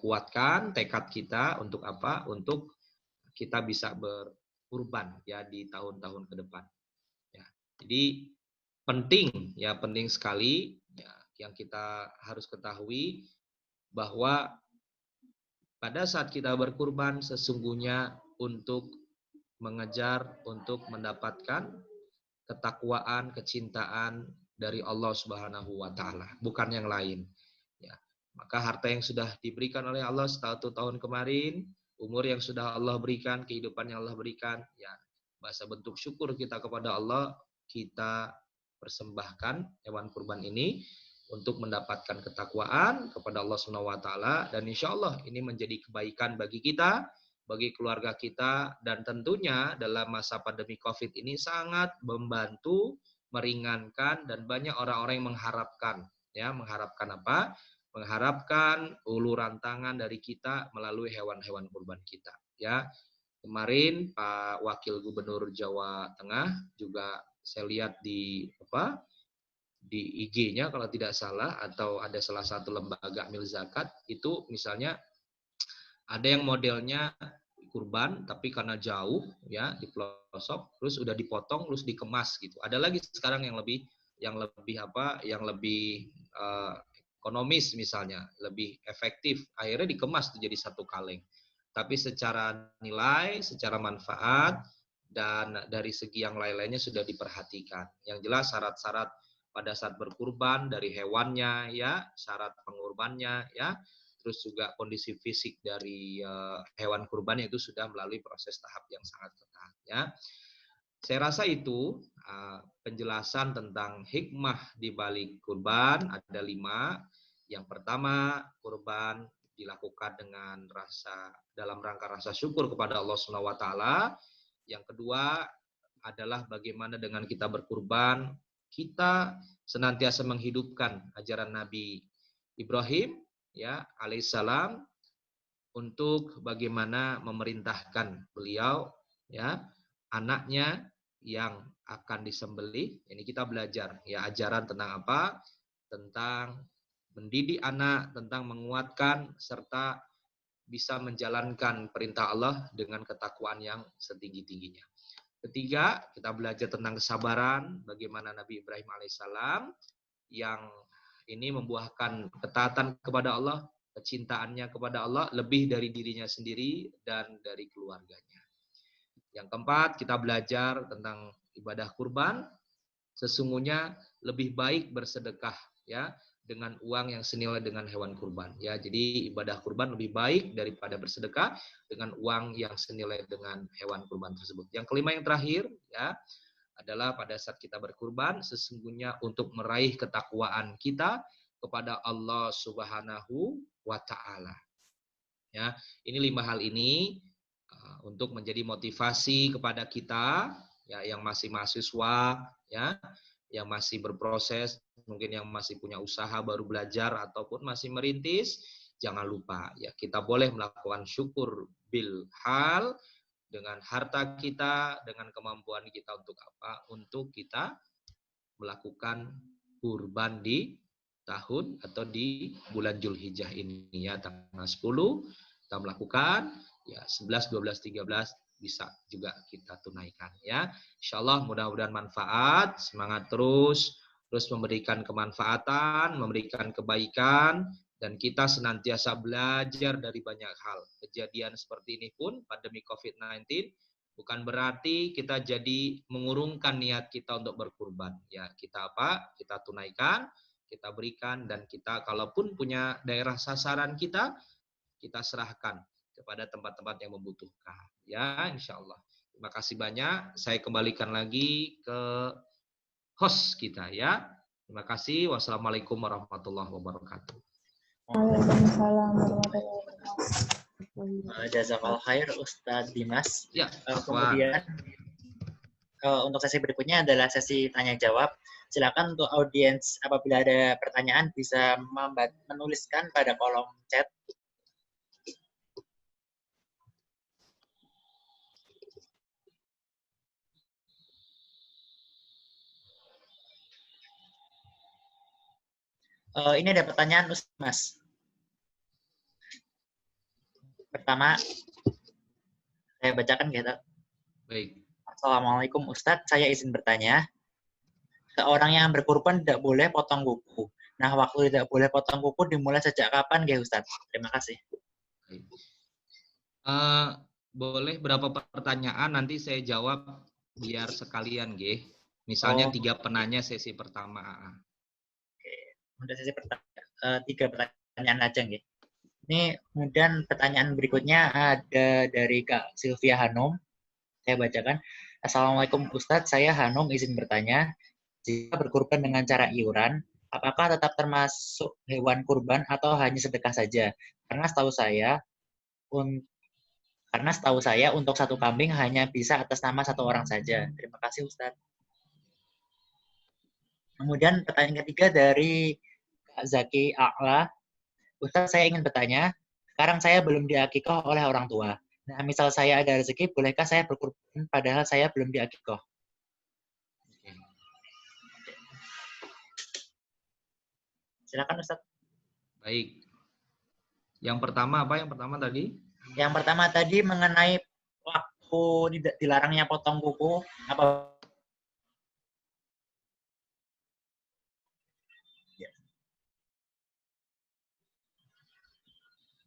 kuatkan tekad kita untuk apa? Untuk kita bisa berkurban ya di tahun-tahun ke depan. Ya. Jadi penting sekali ya, yang kita harus ketahui bahwa pada saat kita berkurban sesungguhnya untuk mengejar, untuk mendapatkan ketakwaan, kecintaan dari Allah Subhanahu wa taala, bukan yang lain. Ya. Maka harta yang sudah diberikan oleh Allah 1 tahun kemarin, umur yang sudah Allah berikan, kehidupan yang Allah berikan, ya bahasa bentuk syukur kita kepada Allah, kita persembahkan hewan kurban ini untuk mendapatkan ketakwaan kepada Allah Subhanahu wa taala, dan insya Allah ini menjadi kebaikan bagi kita, bagi keluarga kita, dan tentunya dalam masa pandemi Covid ini sangat membantu, meringankan, dan banyak orang-orang yang mengharapkan ya, mengharapkan apa? Mengharapkan uluran tangan dari kita melalui hewan-hewan kurban kita ya. Kemarin Pak Wakil Gubernur Jawa Tengah juga saya lihat di IG-nya kalau tidak salah, atau ada salah satu lembaga amil zakat itu misalnya ada yang modelnya kurban tapi karena jauh ya di pelosok, terus udah dipotong terus dikemas gitu. Ada lagi sekarang yang lebih ekonomis misalnya, lebih efektif, akhirnya dikemas tuh jadi 1 kaleng. Tapi secara nilai, secara manfaat, dan dari segi yang lain-lainnya sudah diperhatikan. Yang jelas syarat-syarat pada saat berkurban dari hewannya ya, syarat pengurbannya ya, terus juga kondisi fisik dari hewan kurbannya itu sudah melalui proses tahap yang sangat ketat ya. Saya rasa itu penjelasan tentang hikmah di balik kurban ada 5. Yang pertama, kurban dilakukan dalam rangka rasa syukur kepada Allah Subhanahu wa taala. Yang kedua adalah bagaimana dengan kita berkurban, kita senantiasa menghidupkan ajaran Nabi Ibrahim ya alaihissalam untuk bagaimana memerintahkan beliau ya anaknya yang akan disembelih. Ini kita belajar ya ajaran tentang apa? Tentang mendidik anak, tentang menguatkan serta bisa menjalankan perintah Allah dengan ketakwaan yang setinggi-tingginya. Ketiga, kita belajar tentang kesabaran, bagaimana Nabi Ibrahim alaihissalam yang ini membuahkan ketaatan kepada Allah, kecintaannya kepada Allah lebih dari dirinya sendiri dan dari keluarganya. Yang keempat, kita belajar tentang ibadah kurban. Sesungguhnya lebih baik bersedekah ya dengan uang yang senilai dengan hewan kurban ya. Jadi ibadah kurban lebih baik daripada bersedekah dengan uang yang senilai dengan hewan kurban tersebut. Yang kelima, yang terakhir ya, adalah pada saat kita berkurban sesungguhnya untuk meraih ketakwaan kita kepada Allah Subhanahu wa taala. Ya, ini 5 hal ini untuk menjadi motivasi kepada kita ya yang masih mahasiswa ya, yang masih berproses, mungkin yang masih punya usaha baru belajar ataupun masih merintis, jangan lupa ya kita boleh melakukan syukur bil hal dengan harta kita, dengan kemampuan kita untuk apa? Untuk kita melakukan kurban di tahun atau di bulan Zulhijjah ini ya, tanggal 10 kita melakukan ya, 11, 12, 13 bisa juga kita tunaikan ya. Insyaallah mudah-mudahan manfaat, semangat terus memberikan kemanfaatan, memberikan kebaikan, dan kita senantiasa belajar dari banyak hal. Kejadian seperti ini pun pandemi COVID-19 bukan berarti kita jadi mengurungkan niat kita untuk berkurban. Ya, kita apa? Kita tunaikan, kita berikan, dan kita kalaupun punya daerah sasaran kita serahkan kepada tempat-tempat yang membutuhkan. Ya, insya Allah. Terima kasih banyak. Saya kembalikan lagi ke host kita ya. Terima kasih. Wassalamualaikum warahmatullahi wabarakatuh. Waalaikumsalam warahmatullahi wabarakatuh. Jazakallah khair Ustadz Dimas. Ya, kemudian untuk sesi berikutnya adalah sesi tanya jawab. Silakan untuk audiens apabila ada pertanyaan bisa menuliskan pada kolom chat. Ini ada pertanyaan Ustadz Mas. Pertama, saya bacakan gitu. Baik. Assalamualaikum Ustadz, saya izin bertanya. Seorang yang berkurban tidak boleh potong kuku. Nah, waktu tidak boleh potong kuku dimulai sejak kapan, ya Ustadz? Terima kasih. Boleh berapa pertanyaan nanti saya jawab biar sekalian, G. Misalnya 3 penanya sesi pertama. Oke, untuk sesi pertama 3 pertanyaan aja, G. Ini kemudian pertanyaan berikutnya ada dari Kak Sylvia Hanum. Saya bacakan. Assalamualaikum Ustadz, saya Hanum izin bertanya. Jika berkurban dengan cara iuran, apakah tetap termasuk hewan kurban atau hanya sedekah saja? Karena setahu saya untuk satu kambing hanya bisa atas nama satu orang saja. Terima kasih Ustadz. Kemudian pertanyaan ketiga dari Kak Zaki A'la. Ustadz, saya ingin bertanya, sekarang saya belum diakikoh oleh orang tua. Nah, misal saya ada rezeki, bolehkah saya berkurban padahal saya belum diakikoh? Silakan Ustadz. Baik. Yang pertama apa? Yang pertama tadi? Yang pertama tadi mengenai waktu dilarangnya potong kuku. Apa?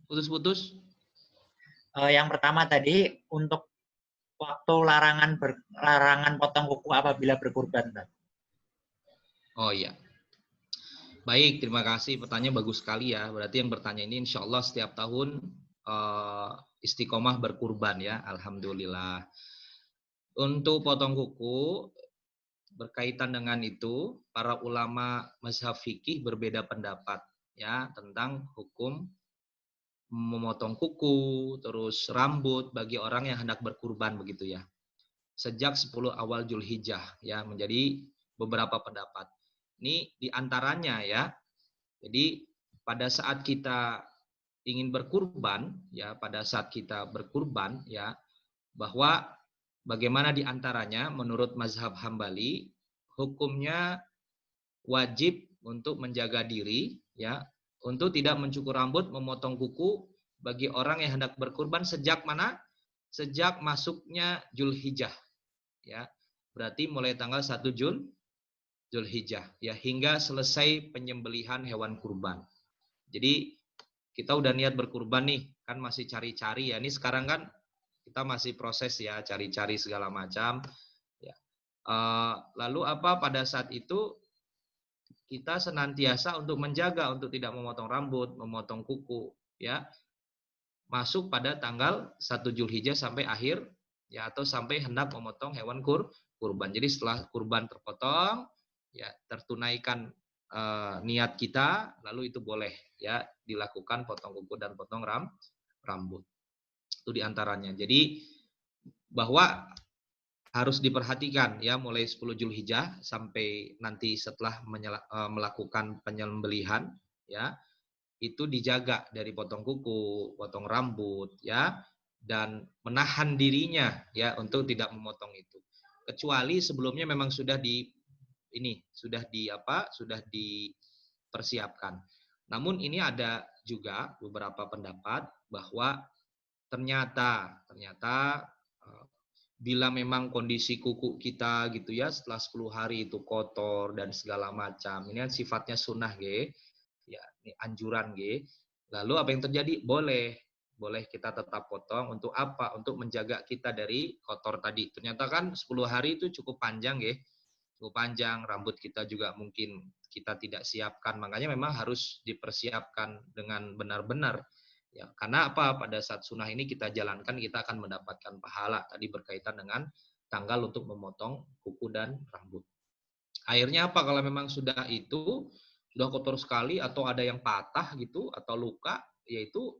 Putus-putus? Yang pertama tadi untuk waktu larangan potong kuku apabila berkurban. Oh iya. Baik, terima kasih. Pertanyaan bagus sekali ya. Berarti yang bertanya ini insya Allah setiap tahun istiqomah berkurban ya. Alhamdulillah. Untuk potong kuku, berkaitan dengan itu, para ulama mazhab fikih berbeda pendapat ya tentang hukum memotong kuku, terus rambut bagi orang yang hendak berkurban begitu ya. Sejak 10 awal Zulhijjah ya, menjadi beberapa pendapat. Ini diantaranya ya. Jadi pada saat kita ingin berkurban ya, bahwa bagaimana diantaranya menurut mazhab Hambali, hukumnya wajib untuk menjaga diri ya, untuk tidak mencukur rambut, memotong kuku bagi orang yang hendak berkurban sejak mana? Sejak masuknya Zulhijjah ya. Berarti mulai tanggal 1 Zulhijjah ya hingga selesai penyembelihan hewan kurban. Jadi kita udah niat berkurban nih, kan masih cari-cari ya. Ini sekarang kan kita masih proses ya, cari-cari segala macam. Ya. Lalu pada saat itu kita senantiasa untuk menjaga untuk tidak memotong rambut, memotong kuku, ya. Masuk pada tanggal 1 Zulhijjah sampai akhir, ya, atau sampai hendak memotong hewan kurban. Jadi setelah kurban terpotong, ya, tertunaikan niat kita, lalu itu boleh ya dilakukan potong kuku dan potong rambut. Itu diantaranya. Jadi bahwa harus diperhatikan ya mulai 10 Zulhijjah sampai nanti setelah melakukan penyembelihan, ya, itu dijaga dari potong kuku, potong rambut, ya, dan menahan dirinya ya untuk tidak memotong itu. Kecuali sebelumnya memang sudah dipersiapkan. Namun ini ada juga beberapa pendapat bahwa ternyata bila memang kondisi kuku kita gitu ya setelah 10 hari itu kotor dan segala macam, ini kan sifatnya sunnah ya, ini anjuran lalu apa yang terjadi? Boleh kita tetap potong. Untuk apa? Untuk menjaga kita dari kotor tadi. Ternyata kan 10 hari itu cukup panjang cukup panjang, rambut kita juga mungkin kita tidak siapkan, makanya memang harus dipersiapkan dengan benar-benar. Ya, karena apa? Pada saat sunnah ini kita jalankan, kita akan mendapatkan pahala. Tadi berkaitan dengan tanggal untuk memotong kuku dan rambut. Akhirnya apa? Kalau memang sudah kotor sekali atau ada yang patah gitu atau luka, yaitu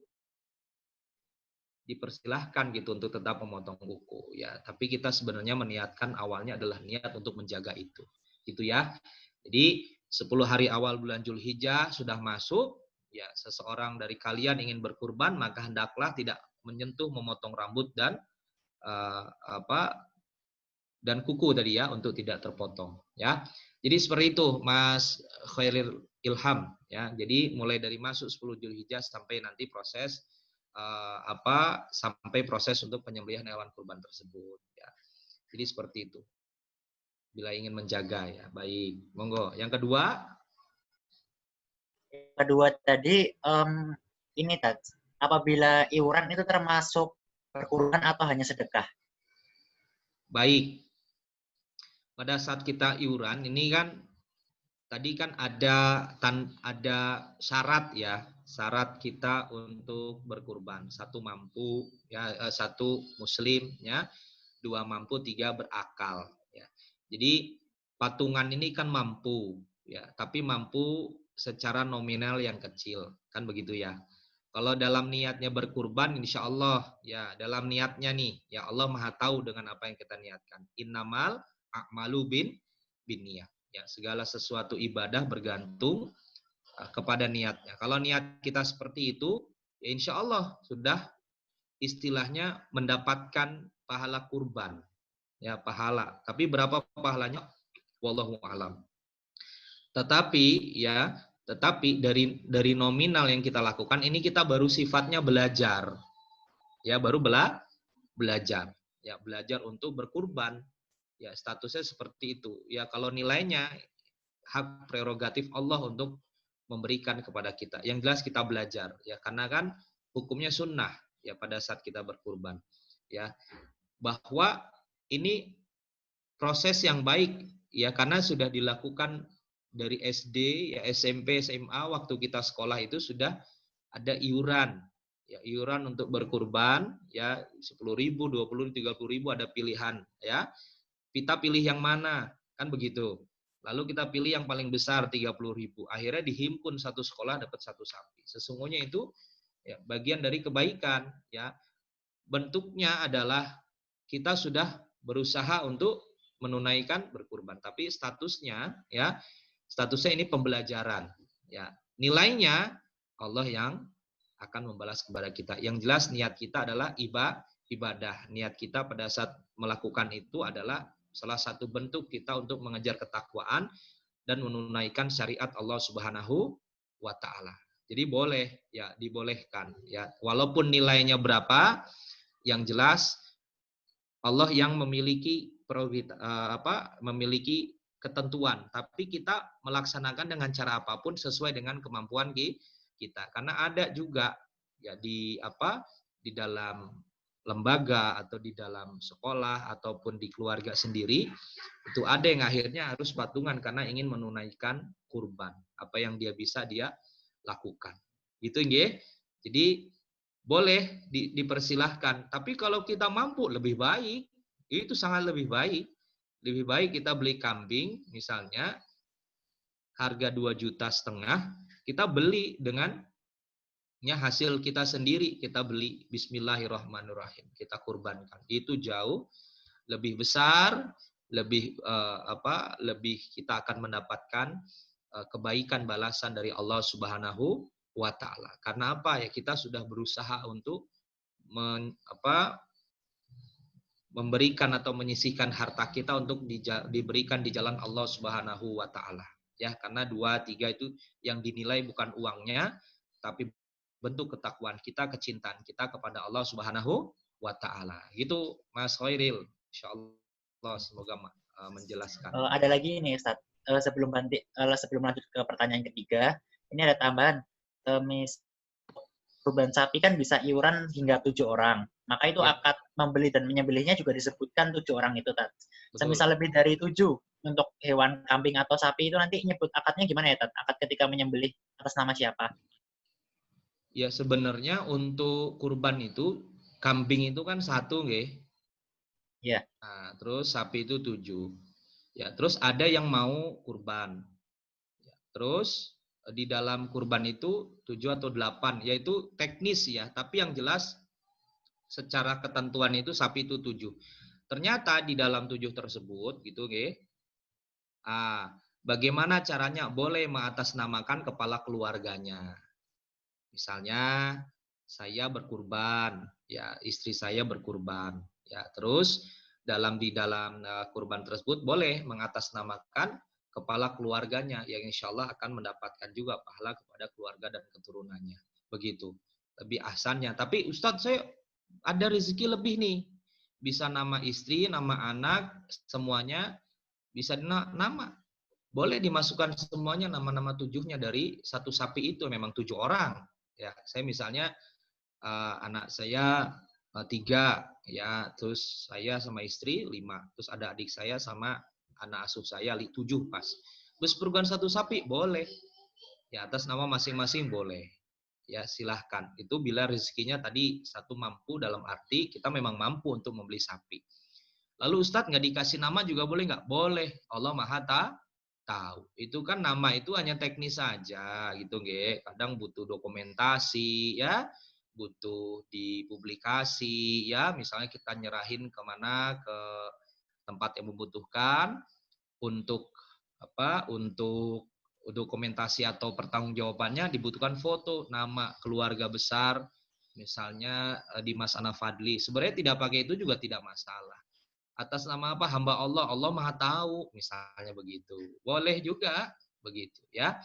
dipersilahkan gitu untuk tetap memotong kuku ya. Tapi kita sebenarnya meniatkan awalnya adalah niat untuk menjaga itu. Gitu ya. Jadi 10 hari awal bulan Zulhijjah sudah masuk. Ya, seseorang dari kalian ingin berkurban, maka hendaklah tidak menyentuh memotong rambut dan dan kuku tadi ya, untuk tidak terpotong ya. Jadi seperti itu Mas Khairil Ilham ya. Jadi mulai dari masuk 10 Zulhijjah sampai nanti proses sampai proses untuk penyembelihan hewan kurban tersebut ya. Jadi seperti itu. Bila ingin menjaga ya. Baik, monggo. Yang kedua tadi ini apabila iuran itu termasuk berkurban atau hanya sedekah? Baik. Pada saat kita iuran ini kan tadi kan ada syarat ya, syarat kita untuk berkurban. 1 mampu ya, 1 muslim ya, 2 mampu, 3 berakal ya. Jadi patungan ini kan mampu ya, tapi mampu secara nominal yang kecil, kan begitu ya. Kalau dalam niatnya berkurban, insya Allah ya, dalam niatnya nih, ya Allah Maha tahu dengan apa yang kita niatkan. Innamal a'malu binniyah. Ya, segala sesuatu ibadah bergantung kepada niatnya. Kalau niat kita seperti itu, ya insya Allah sudah istilahnya mendapatkan pahala kurban. Ya, pahala. Tapi berapa pahalanya? Wallahu a'lam. Tetapi dari nominal yang kita lakukan ini kita baru sifatnya belajar. Ya, baru belajar. Ya, belajar untuk berkurban. Ya, statusnya seperti itu. Ya, kalau nilainya hak prerogatif Allah untuk memberikan kepada kita. Yang jelas kita belajar ya, karena kan hukumnya sunnah ya pada saat kita berkurban. Ya, bahwa ini proses yang baik ya, karena sudah dilakukan dari SD ya, SMP, SMA, waktu kita sekolah itu sudah ada iuran. Ya, iuran untuk berkurban ya 10.000, 20.000, 30.000 ada pilihan ya. Kita pilih yang mana, kan begitu. Lalu kita pilih yang paling besar 30.000. Akhirnya dihimpun satu sekolah dapat 1 sapi. Sesungguhnya itu ya, bagian dari kebaikan ya. Bentuknya adalah kita sudah berusaha untuk menunaikan berkurban, tapi statusnya ini pembelajaran ya. Nilainya Allah yang akan membalas kepada kita. Yang jelas niat kita adalah ibadah. Niat kita pada saat melakukan itu adalah salah satu bentuk kita untuk mengejar ketakwaan dan menunaikan syariat Allah Subhanahu wa taala. Jadi boleh ya, dibolehkan ya. Walaupun nilainya berapa, yang jelas Allah yang memiliki memiliki ketentuan, tapi kita melaksanakan dengan cara apapun sesuai dengan kemampuan kita. Karena ada juga ya di dalam lembaga atau di dalam sekolah ataupun di keluarga sendiri, itu ada yang akhirnya harus patungan karena ingin menunaikan kurban. Apa yang dia bisa dia lakukan. Gitu nggih. Jadi boleh dipersilahkan. Tapi kalau kita mampu lebih baik, itu sangat lebih baik. Lebih baik kita beli kambing misalnya harga 2,5 juta, kita beli dengan hasil kita sendiri, kita beli bismillahirrahmanirrahim, kita kurbankan. Itu jauh lebih besar, lebih lebih kita akan mendapatkan kebaikan balasan dari Allah Subhanahu wa taala. Karena apa? Ya kita sudah berusaha untuk memberikan atau menyisihkan harta kita untuk diberikan di jalan Allah Subhanahu wa taala. Ya, karena 2, 3 itu yang dinilai bukan uangnya, tapi bentuk ketakwaan kita, kecintaan kita kepada Allah Subhanahu wa taala. Gitu Mas Khairil. Insyaallah semoga menjelaskan. Ada lagi nih Ustaz. Sebelum lanjut ke pertanyaan ketiga, ini ada tambahan. Kurban sapi kan bisa iuran hingga 7 orang. Maka itu Ya. akad membeli dan menyembelihnya juga disebutkan 7 orang itu, Tat. Betul. Semisal lebih dari 7 untuk hewan kambing atau sapi itu nanti nyebut akadnya gimana ya, Tat? Akad ketika menyembelih atas nama siapa? Ya sebenarnya untuk kurban itu, kambing itu kan 1 nggih. Iya. Nah, terus sapi itu 7. Ya, terus ada yang mau kurban. Ya, terus di dalam kurban itu 7 atau 8, yaitu teknis ya, tapi yang jelas secara ketentuan itu sapi itu 7. Ternyata di dalam 7 tersebut gitu nggih. Bagaimana caranya boleh mengatasnamakan kepala keluarganya. Misalnya saya berkurban, ya istri saya berkurban, ya terus di dalam kurban tersebut boleh mengatasnamakan kepala keluarganya yang insya Allah akan mendapatkan juga pahala kepada keluarga dan keturunannya. Begitu. Lebih ahsannya. Tapi Ustadz saya ada rezeki lebih nih. Bisa nama istri, nama anak, semuanya bisa nama. Boleh dimasukkan semuanya nama-nama 7-nya dari satu sapi itu memang 7 orang. Ya, saya misalnya anak saya 3, ya, terus saya sama istri 5, terus ada adik saya sama anak asuh saya 7 pas. Terus kurban 1 sapi boleh, ya atas nama masing-masing boleh, ya silahkan. Itu bila rezekinya tadi satu mampu dalam arti kita memang mampu untuk membeli sapi. Lalu Ustadz nggak dikasih nama juga boleh nggak? Boleh. Allah Maha tahu. Itu kan nama itu hanya teknis saja gitu nggih. Kadang butuh dokumentasi ya, butuh dipublikasi ya, misalnya kita nyerahin kemana ke tempat yang membutuhkan untuk untuk dokumentasi atau pertanggungjawabannya dibutuhkan foto, nama keluarga besar, misalnya Dimas Ana Fadli. Sebenarnya tidak pakai itu juga tidak masalah. Atas nama apa? Hamba Allah, Allah Maha tahu, misalnya begitu. Boleh juga begitu ya.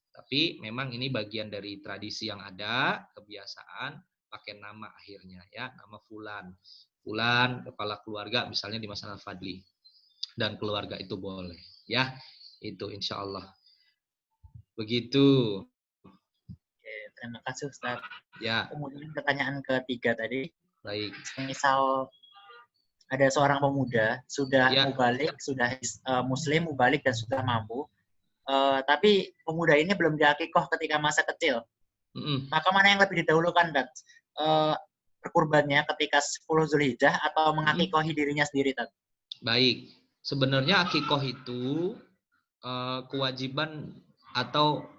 Tapi memang ini bagian dari tradisi yang ada, kebiasaan pakai nama akhirnya ya, nama fulan. Fulan kepala keluarga misalnya di Mas Fadli dan keluarga itu boleh ya. Itu insya Allah. Begitu. Oke, terima kasih Ustaz. Ya. Kemudian pertanyaan ketiga tadi. Baik. Misal ada seorang pemuda sudah ya. mubalik, sudah muslim, mubalik dan sudah mampu, tapi pemuda ini belum diakikoh ketika masa kecil. Maka mana yang lebih didahulukan, Tat? Berkurbannya ketika 10 Zulhijjah atau mengakikohi dirinya sendiri, Tat? Baik. Sebenarnya akikoh itu kewajiban atau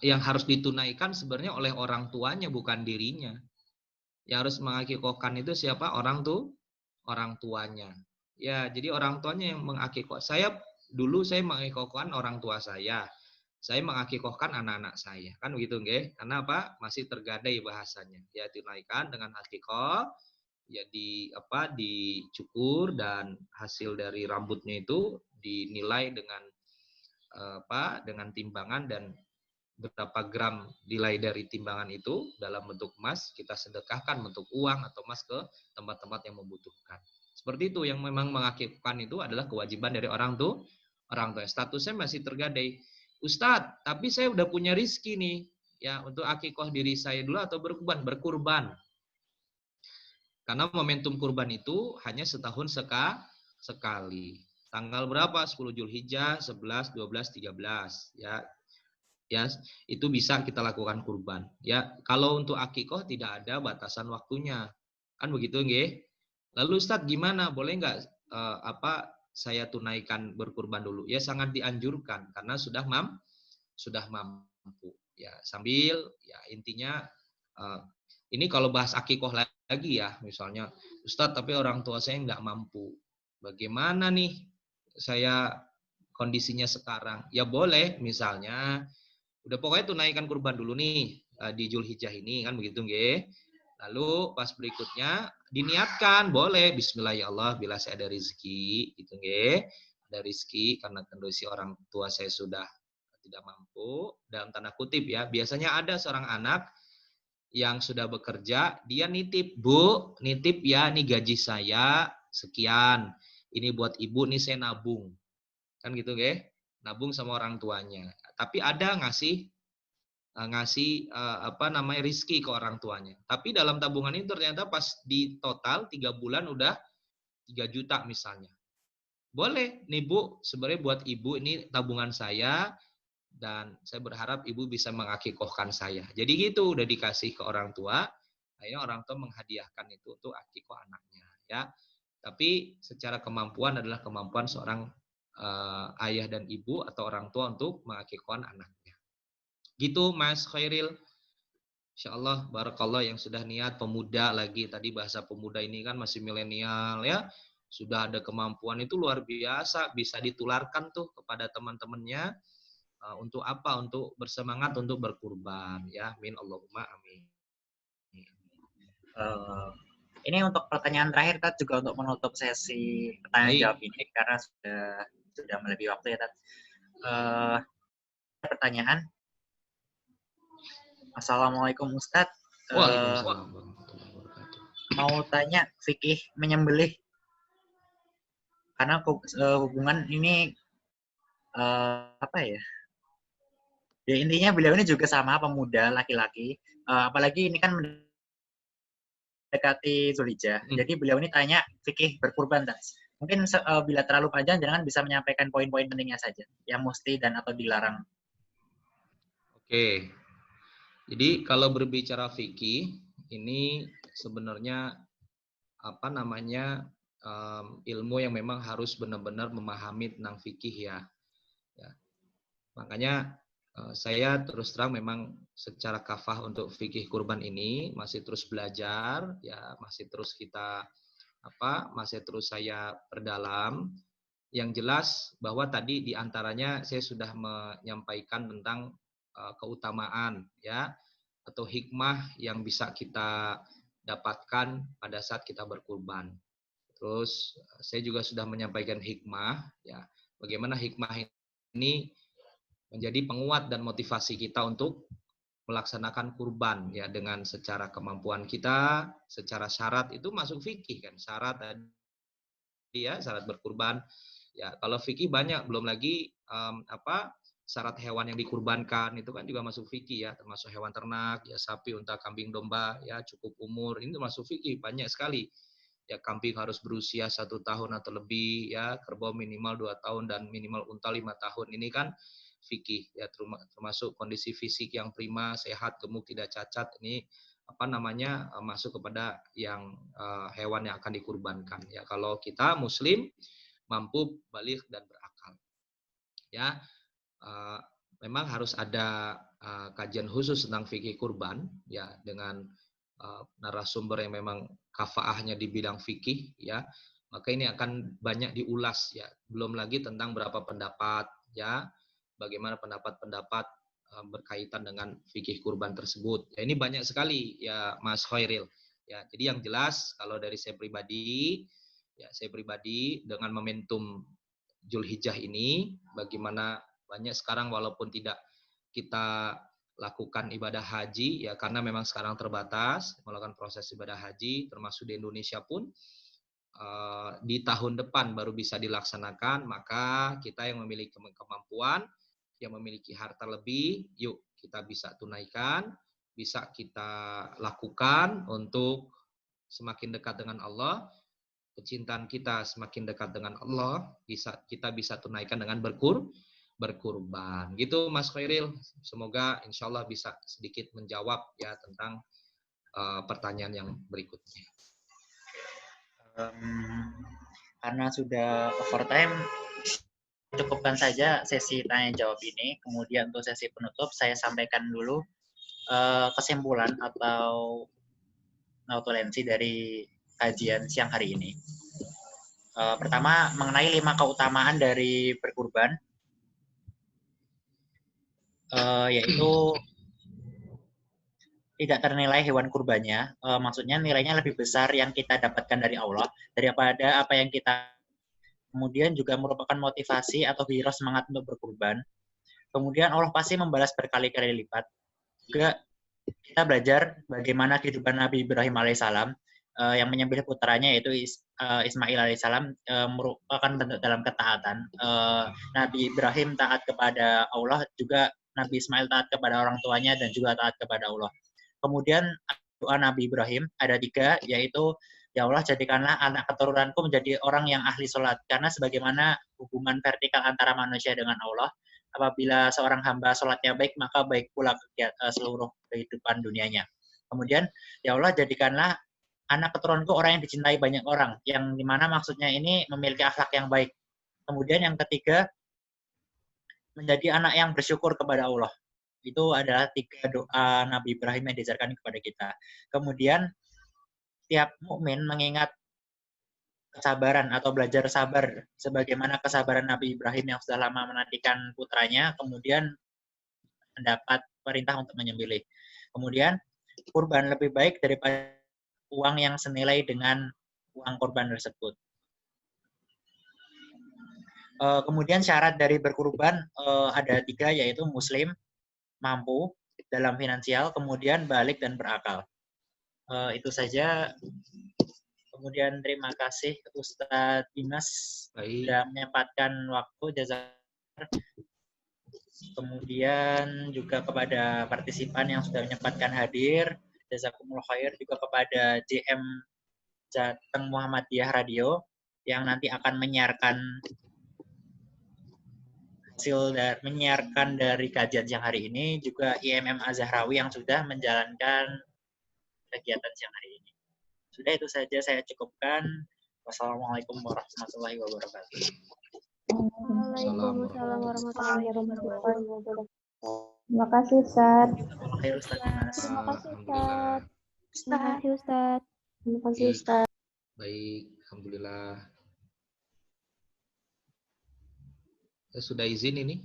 yang harus ditunaikan sebenarnya oleh orang tuanya, bukan dirinya. Yang harus mengakikohkan itu siapa? Orang tuanya. Ya, jadi orang tuanya yang mengakikoh. Saya mengakikohkan orang tua saya. Saya mengakikohkan anak-anak saya. Kan begitu nggih? Karena apa? Masih tergadai bahasanya. Ya tunaikan dengan akikoh. Ya dicukur dan hasil dari rambutnya itu dinilai dengan dengan timbangan dan berapa gram nilai dari timbangan itu dalam bentuk emas kita sedekahkan bentuk uang atau emas ke tempat-tempat yang membutuhkan. Seperti itu yang memang mengakikahkan itu adalah kewajiban dari orang tua. Statusnya masih tergadai. Ustadz, tapi saya udah punya rizki nih. Ya, untuk akikoh diri saya dulu atau berkurban? Karena momentum kurban itu hanya setahun sekali. Tanggal berapa? 10 Zulhijjah, 11, 12, 13 ya. Ya, itu bisa kita lakukan kurban. Ya, kalau untuk akikoh tidak ada batasan waktunya. Kan begitu nggih? Lalu Ustadz gimana? Boleh nggak saya tunaikan berkurban dulu? Ya sangat dianjurkan karena sudah mampu. Ya, sambil ya intinya ini kalau bahas akikoh lagi ya, misalnya Ustadz tapi orang tua saya nggak mampu. Bagaimana nih saya kondisinya sekarang? Ya boleh misalnya udah pokoknya tunaikan kurban dulu nih di Zulhijjah ini kan begitu nggih. Lalu pas berikutnya diniatkan boleh bismillah ya Allah bila saya ada rezeki gitu nggih. Ada rezeki karena kondisi orang tua saya sudah tidak mampu dalam tanda kutip ya. Biasanya ada seorang anak yang sudah bekerja, dia nitip, Bu, nitip ya, nih gaji saya sekian. Ini buat ibu, nih saya nabung. Kan gitu, nggih? Nabung sama orang tuanya. Tapi ada ngasih rizki ke orang tuanya. Tapi dalam tabungan ini ternyata pas di total 3 bulan udah 3 juta misalnya. Boleh nih Bu, sebenarnya buat ibu ini tabungan saya dan saya berharap ibu bisa mengakikohkan saya. Jadi gitu udah dikasih ke orang tua, akhirnya orang tua menghadiahkan itu untuk akikoh anaknya ya. Tapi secara kemampuan adalah kemampuan seorang ayah dan ibu atau orang tua untuk mengakikohkan anaknya. Gitu Mas Khairil. Insyaallah barakallah yang sudah niat pemuda lagi tadi bahasa pemuda ini kan masih milenial ya. Sudah ada kemampuan itu luar biasa bisa ditularkan tuh kepada teman-temannya untuk apa? Untuk bersemangat untuk berkurban ya. Amin Allahumma amin. Ini untuk pertanyaan terakhir Tat, juga untuk menutup sesi pertanyaan jawab ini karena sudah melebihi waktu ya Tat. Pertanyaan. Assalamualaikum Ustadz. Waalaikumsalam. Mau tanya fikih menyembelih karena hubungan ini apa ya? Ya intinya beliau ini juga sama pemuda laki-laki. Apalagi ini kan mendekati Zulhijjah. Jadi beliau ini tanya fikih berkurban Tas. Mungkin bila terlalu panjang jangan bisa menyampaikan poin-poin pentingnya saja yang mesti dan atau dilarang. Oke. Jadi kalau berbicara fikih ini sebenarnya ilmu yang memang harus benar-benar memahami tentang fikih ya. Makanya saya terus terang memang secara kafah untuk fikih kurban ini masih terus belajar ya, masih terus saya perdalam. Yang jelas bahwa tadi diantaranya saya sudah menyampaikan tentang keutamaan ya atau hikmah yang bisa kita dapatkan pada saat kita berkurban. Terus saya juga sudah menyampaikan hikmah ya, bagaimana hikmah ini menjadi penguat dan motivasi kita untuk melaksanakan kurban ya dengan secara kemampuan kita, secara syarat itu masuk fikih kan, syarat tadi ya, syarat berkurban. Ya, kalau fikih banyak, belum lagi syarat hewan yang dikurbankan itu kan juga masuk fikih ya, termasuk hewan ternak, ya sapi, unta, kambing, domba, ya cukup umur, ini masuk fikih banyak sekali. Ya kambing harus berusia 1 tahun atau lebih, ya kerbau minimal 2 tahun dan minimal unta 5 tahun. Ini kan fikih ya termasuk kondisi fisik yang prima, sehat, gemuk, tidak cacat. Ini masuk kepada yang hewan yang akan dikurbankan. Ya kalau kita muslim mampu balik dan berakal. Ya, memang harus ada kajian khusus tentang fikih kurban ya dengan narasumber yang memang kafaahnya di bidang fikih ya. Maka ini akan banyak diulas ya. Belum lagi tentang berapa pendapat ya, bagaimana pendapat-pendapat berkaitan dengan fikih kurban tersebut. Ya, ini banyak sekali ya Mas Khairil. Ya, jadi yang jelas kalau dari saya pribadi dengan momentum Zulhijjah ini, bagaimana banyak sekarang walaupun tidak kita lakukan ibadah haji, ya karena memang sekarang terbatas melakukan proses ibadah haji, termasuk di Indonesia pun, di tahun depan baru bisa dilaksanakan, maka kita yang memiliki kemampuan, yang memiliki harta lebih, yuk kita bisa tunaikan, bisa kita lakukan untuk semakin dekat dengan Allah, kecintaan kita semakin dekat dengan Allah, kita bisa tunaikan dengan berkurban. Gitu Mas Khairil. Semoga insya Allah bisa sedikit menjawab ya tentang pertanyaan yang berikutnya. Karena sudah overtime, cukupkan saja sesi tanya jawab ini. Kemudian untuk sesi penutup saya sampaikan dulu kesimpulan atau notulensi dari kajian siang hari ini. Pertama, mengenai 5 keutamaan dari berkurban, yaitu tidak ternilai hewan kurbannya, maksudnya nilainya lebih besar yang kita dapatkan dari Allah daripada apa yang kita. Kemudian juga merupakan motivasi atau hero semangat untuk berkurban. Kemudian Allah pasti membalas berkali-kali lipat. Juga kita belajar bagaimana kehidupan Nabi Ibrahim alaihissalam yang menyembelih putranya yaitu Ismail alaihissalam merupakan bentuk dalam ketaatan. Nabi Ibrahim taat kepada Allah, juga Nabi Ismail taat kepada orang tuanya dan juga taat kepada Allah. Kemudian doa Nabi Ibrahim ada 3, yaitu ya Allah jadikanlah anak keturunanku menjadi orang yang ahli sholat, karena sebagaimana hubungan vertikal antara manusia dengan Allah, apabila seorang hamba sholatnya baik, maka baik pula seluruh kehidupan dunianya. Kemudian ya Allah jadikanlah anak keturunanku orang yang dicintai banyak orang, yang dimana maksudnya ini memiliki akhlak yang baik. Kemudian yang ketiga, menjadi anak yang bersyukur kepada Allah. Itu adalah 3 doa Nabi Ibrahim yang diajarkan kepada kita. Kemudian tiap mukmin mengingat kesabaran atau belajar sabar sebagaimana kesabaran Nabi Ibrahim yang sudah lama menantikan putranya, kemudian mendapat perintah untuk menyembelih. Kemudian kurban lebih baik daripada uang yang senilai dengan uang kurban tersebut. Kemudian syarat dari berkurban ada 3, yaitu muslim, mampu dalam finansial, kemudian balik dan berakal. Itu saja. Kemudian terima kasih Ustadz Dimas sudah menyempatkan waktu, jazakallah. Kemudian juga kepada partisipan yang sudah menyempatkan hadir, jazakumullah khair. Juga kepada JM Jateng Muhammadiyah Radio yang nanti akan menyiarkan dari kajian siang hari ini, juga IMM Azharawi yang sudah menjalankan kegiatan siang hari ini. Sudah, itu saja saya cukupkan. Wassalamualaikum warahmatullahi wabarakatuh. Waalaikumsalam warahmatullahi wabarakatuh. Terima kasih Ustaz. Terima kasih Ustaz. Terima kasih Ustaz. Terima kasih Ustaz. Terima kasih Ustaz. Baik, alhamdulillah. Saya sudah izin ini?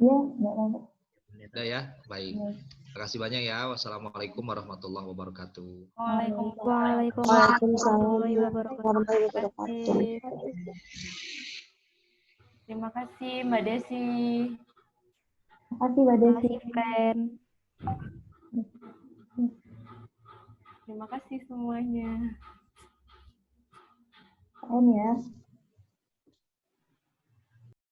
Ya, enggak apa-apa. Sudah ya, baik. Terima kasih banyak ya. Wassalamualaikum warahmatullahi wabarakatuh. Waalaikumsalam warahmatullahi wabarakatuh. Terima kasih Mbak Desi. Terima kasih Mbak Desi. Friend. Terima kasih semuanya. Ya.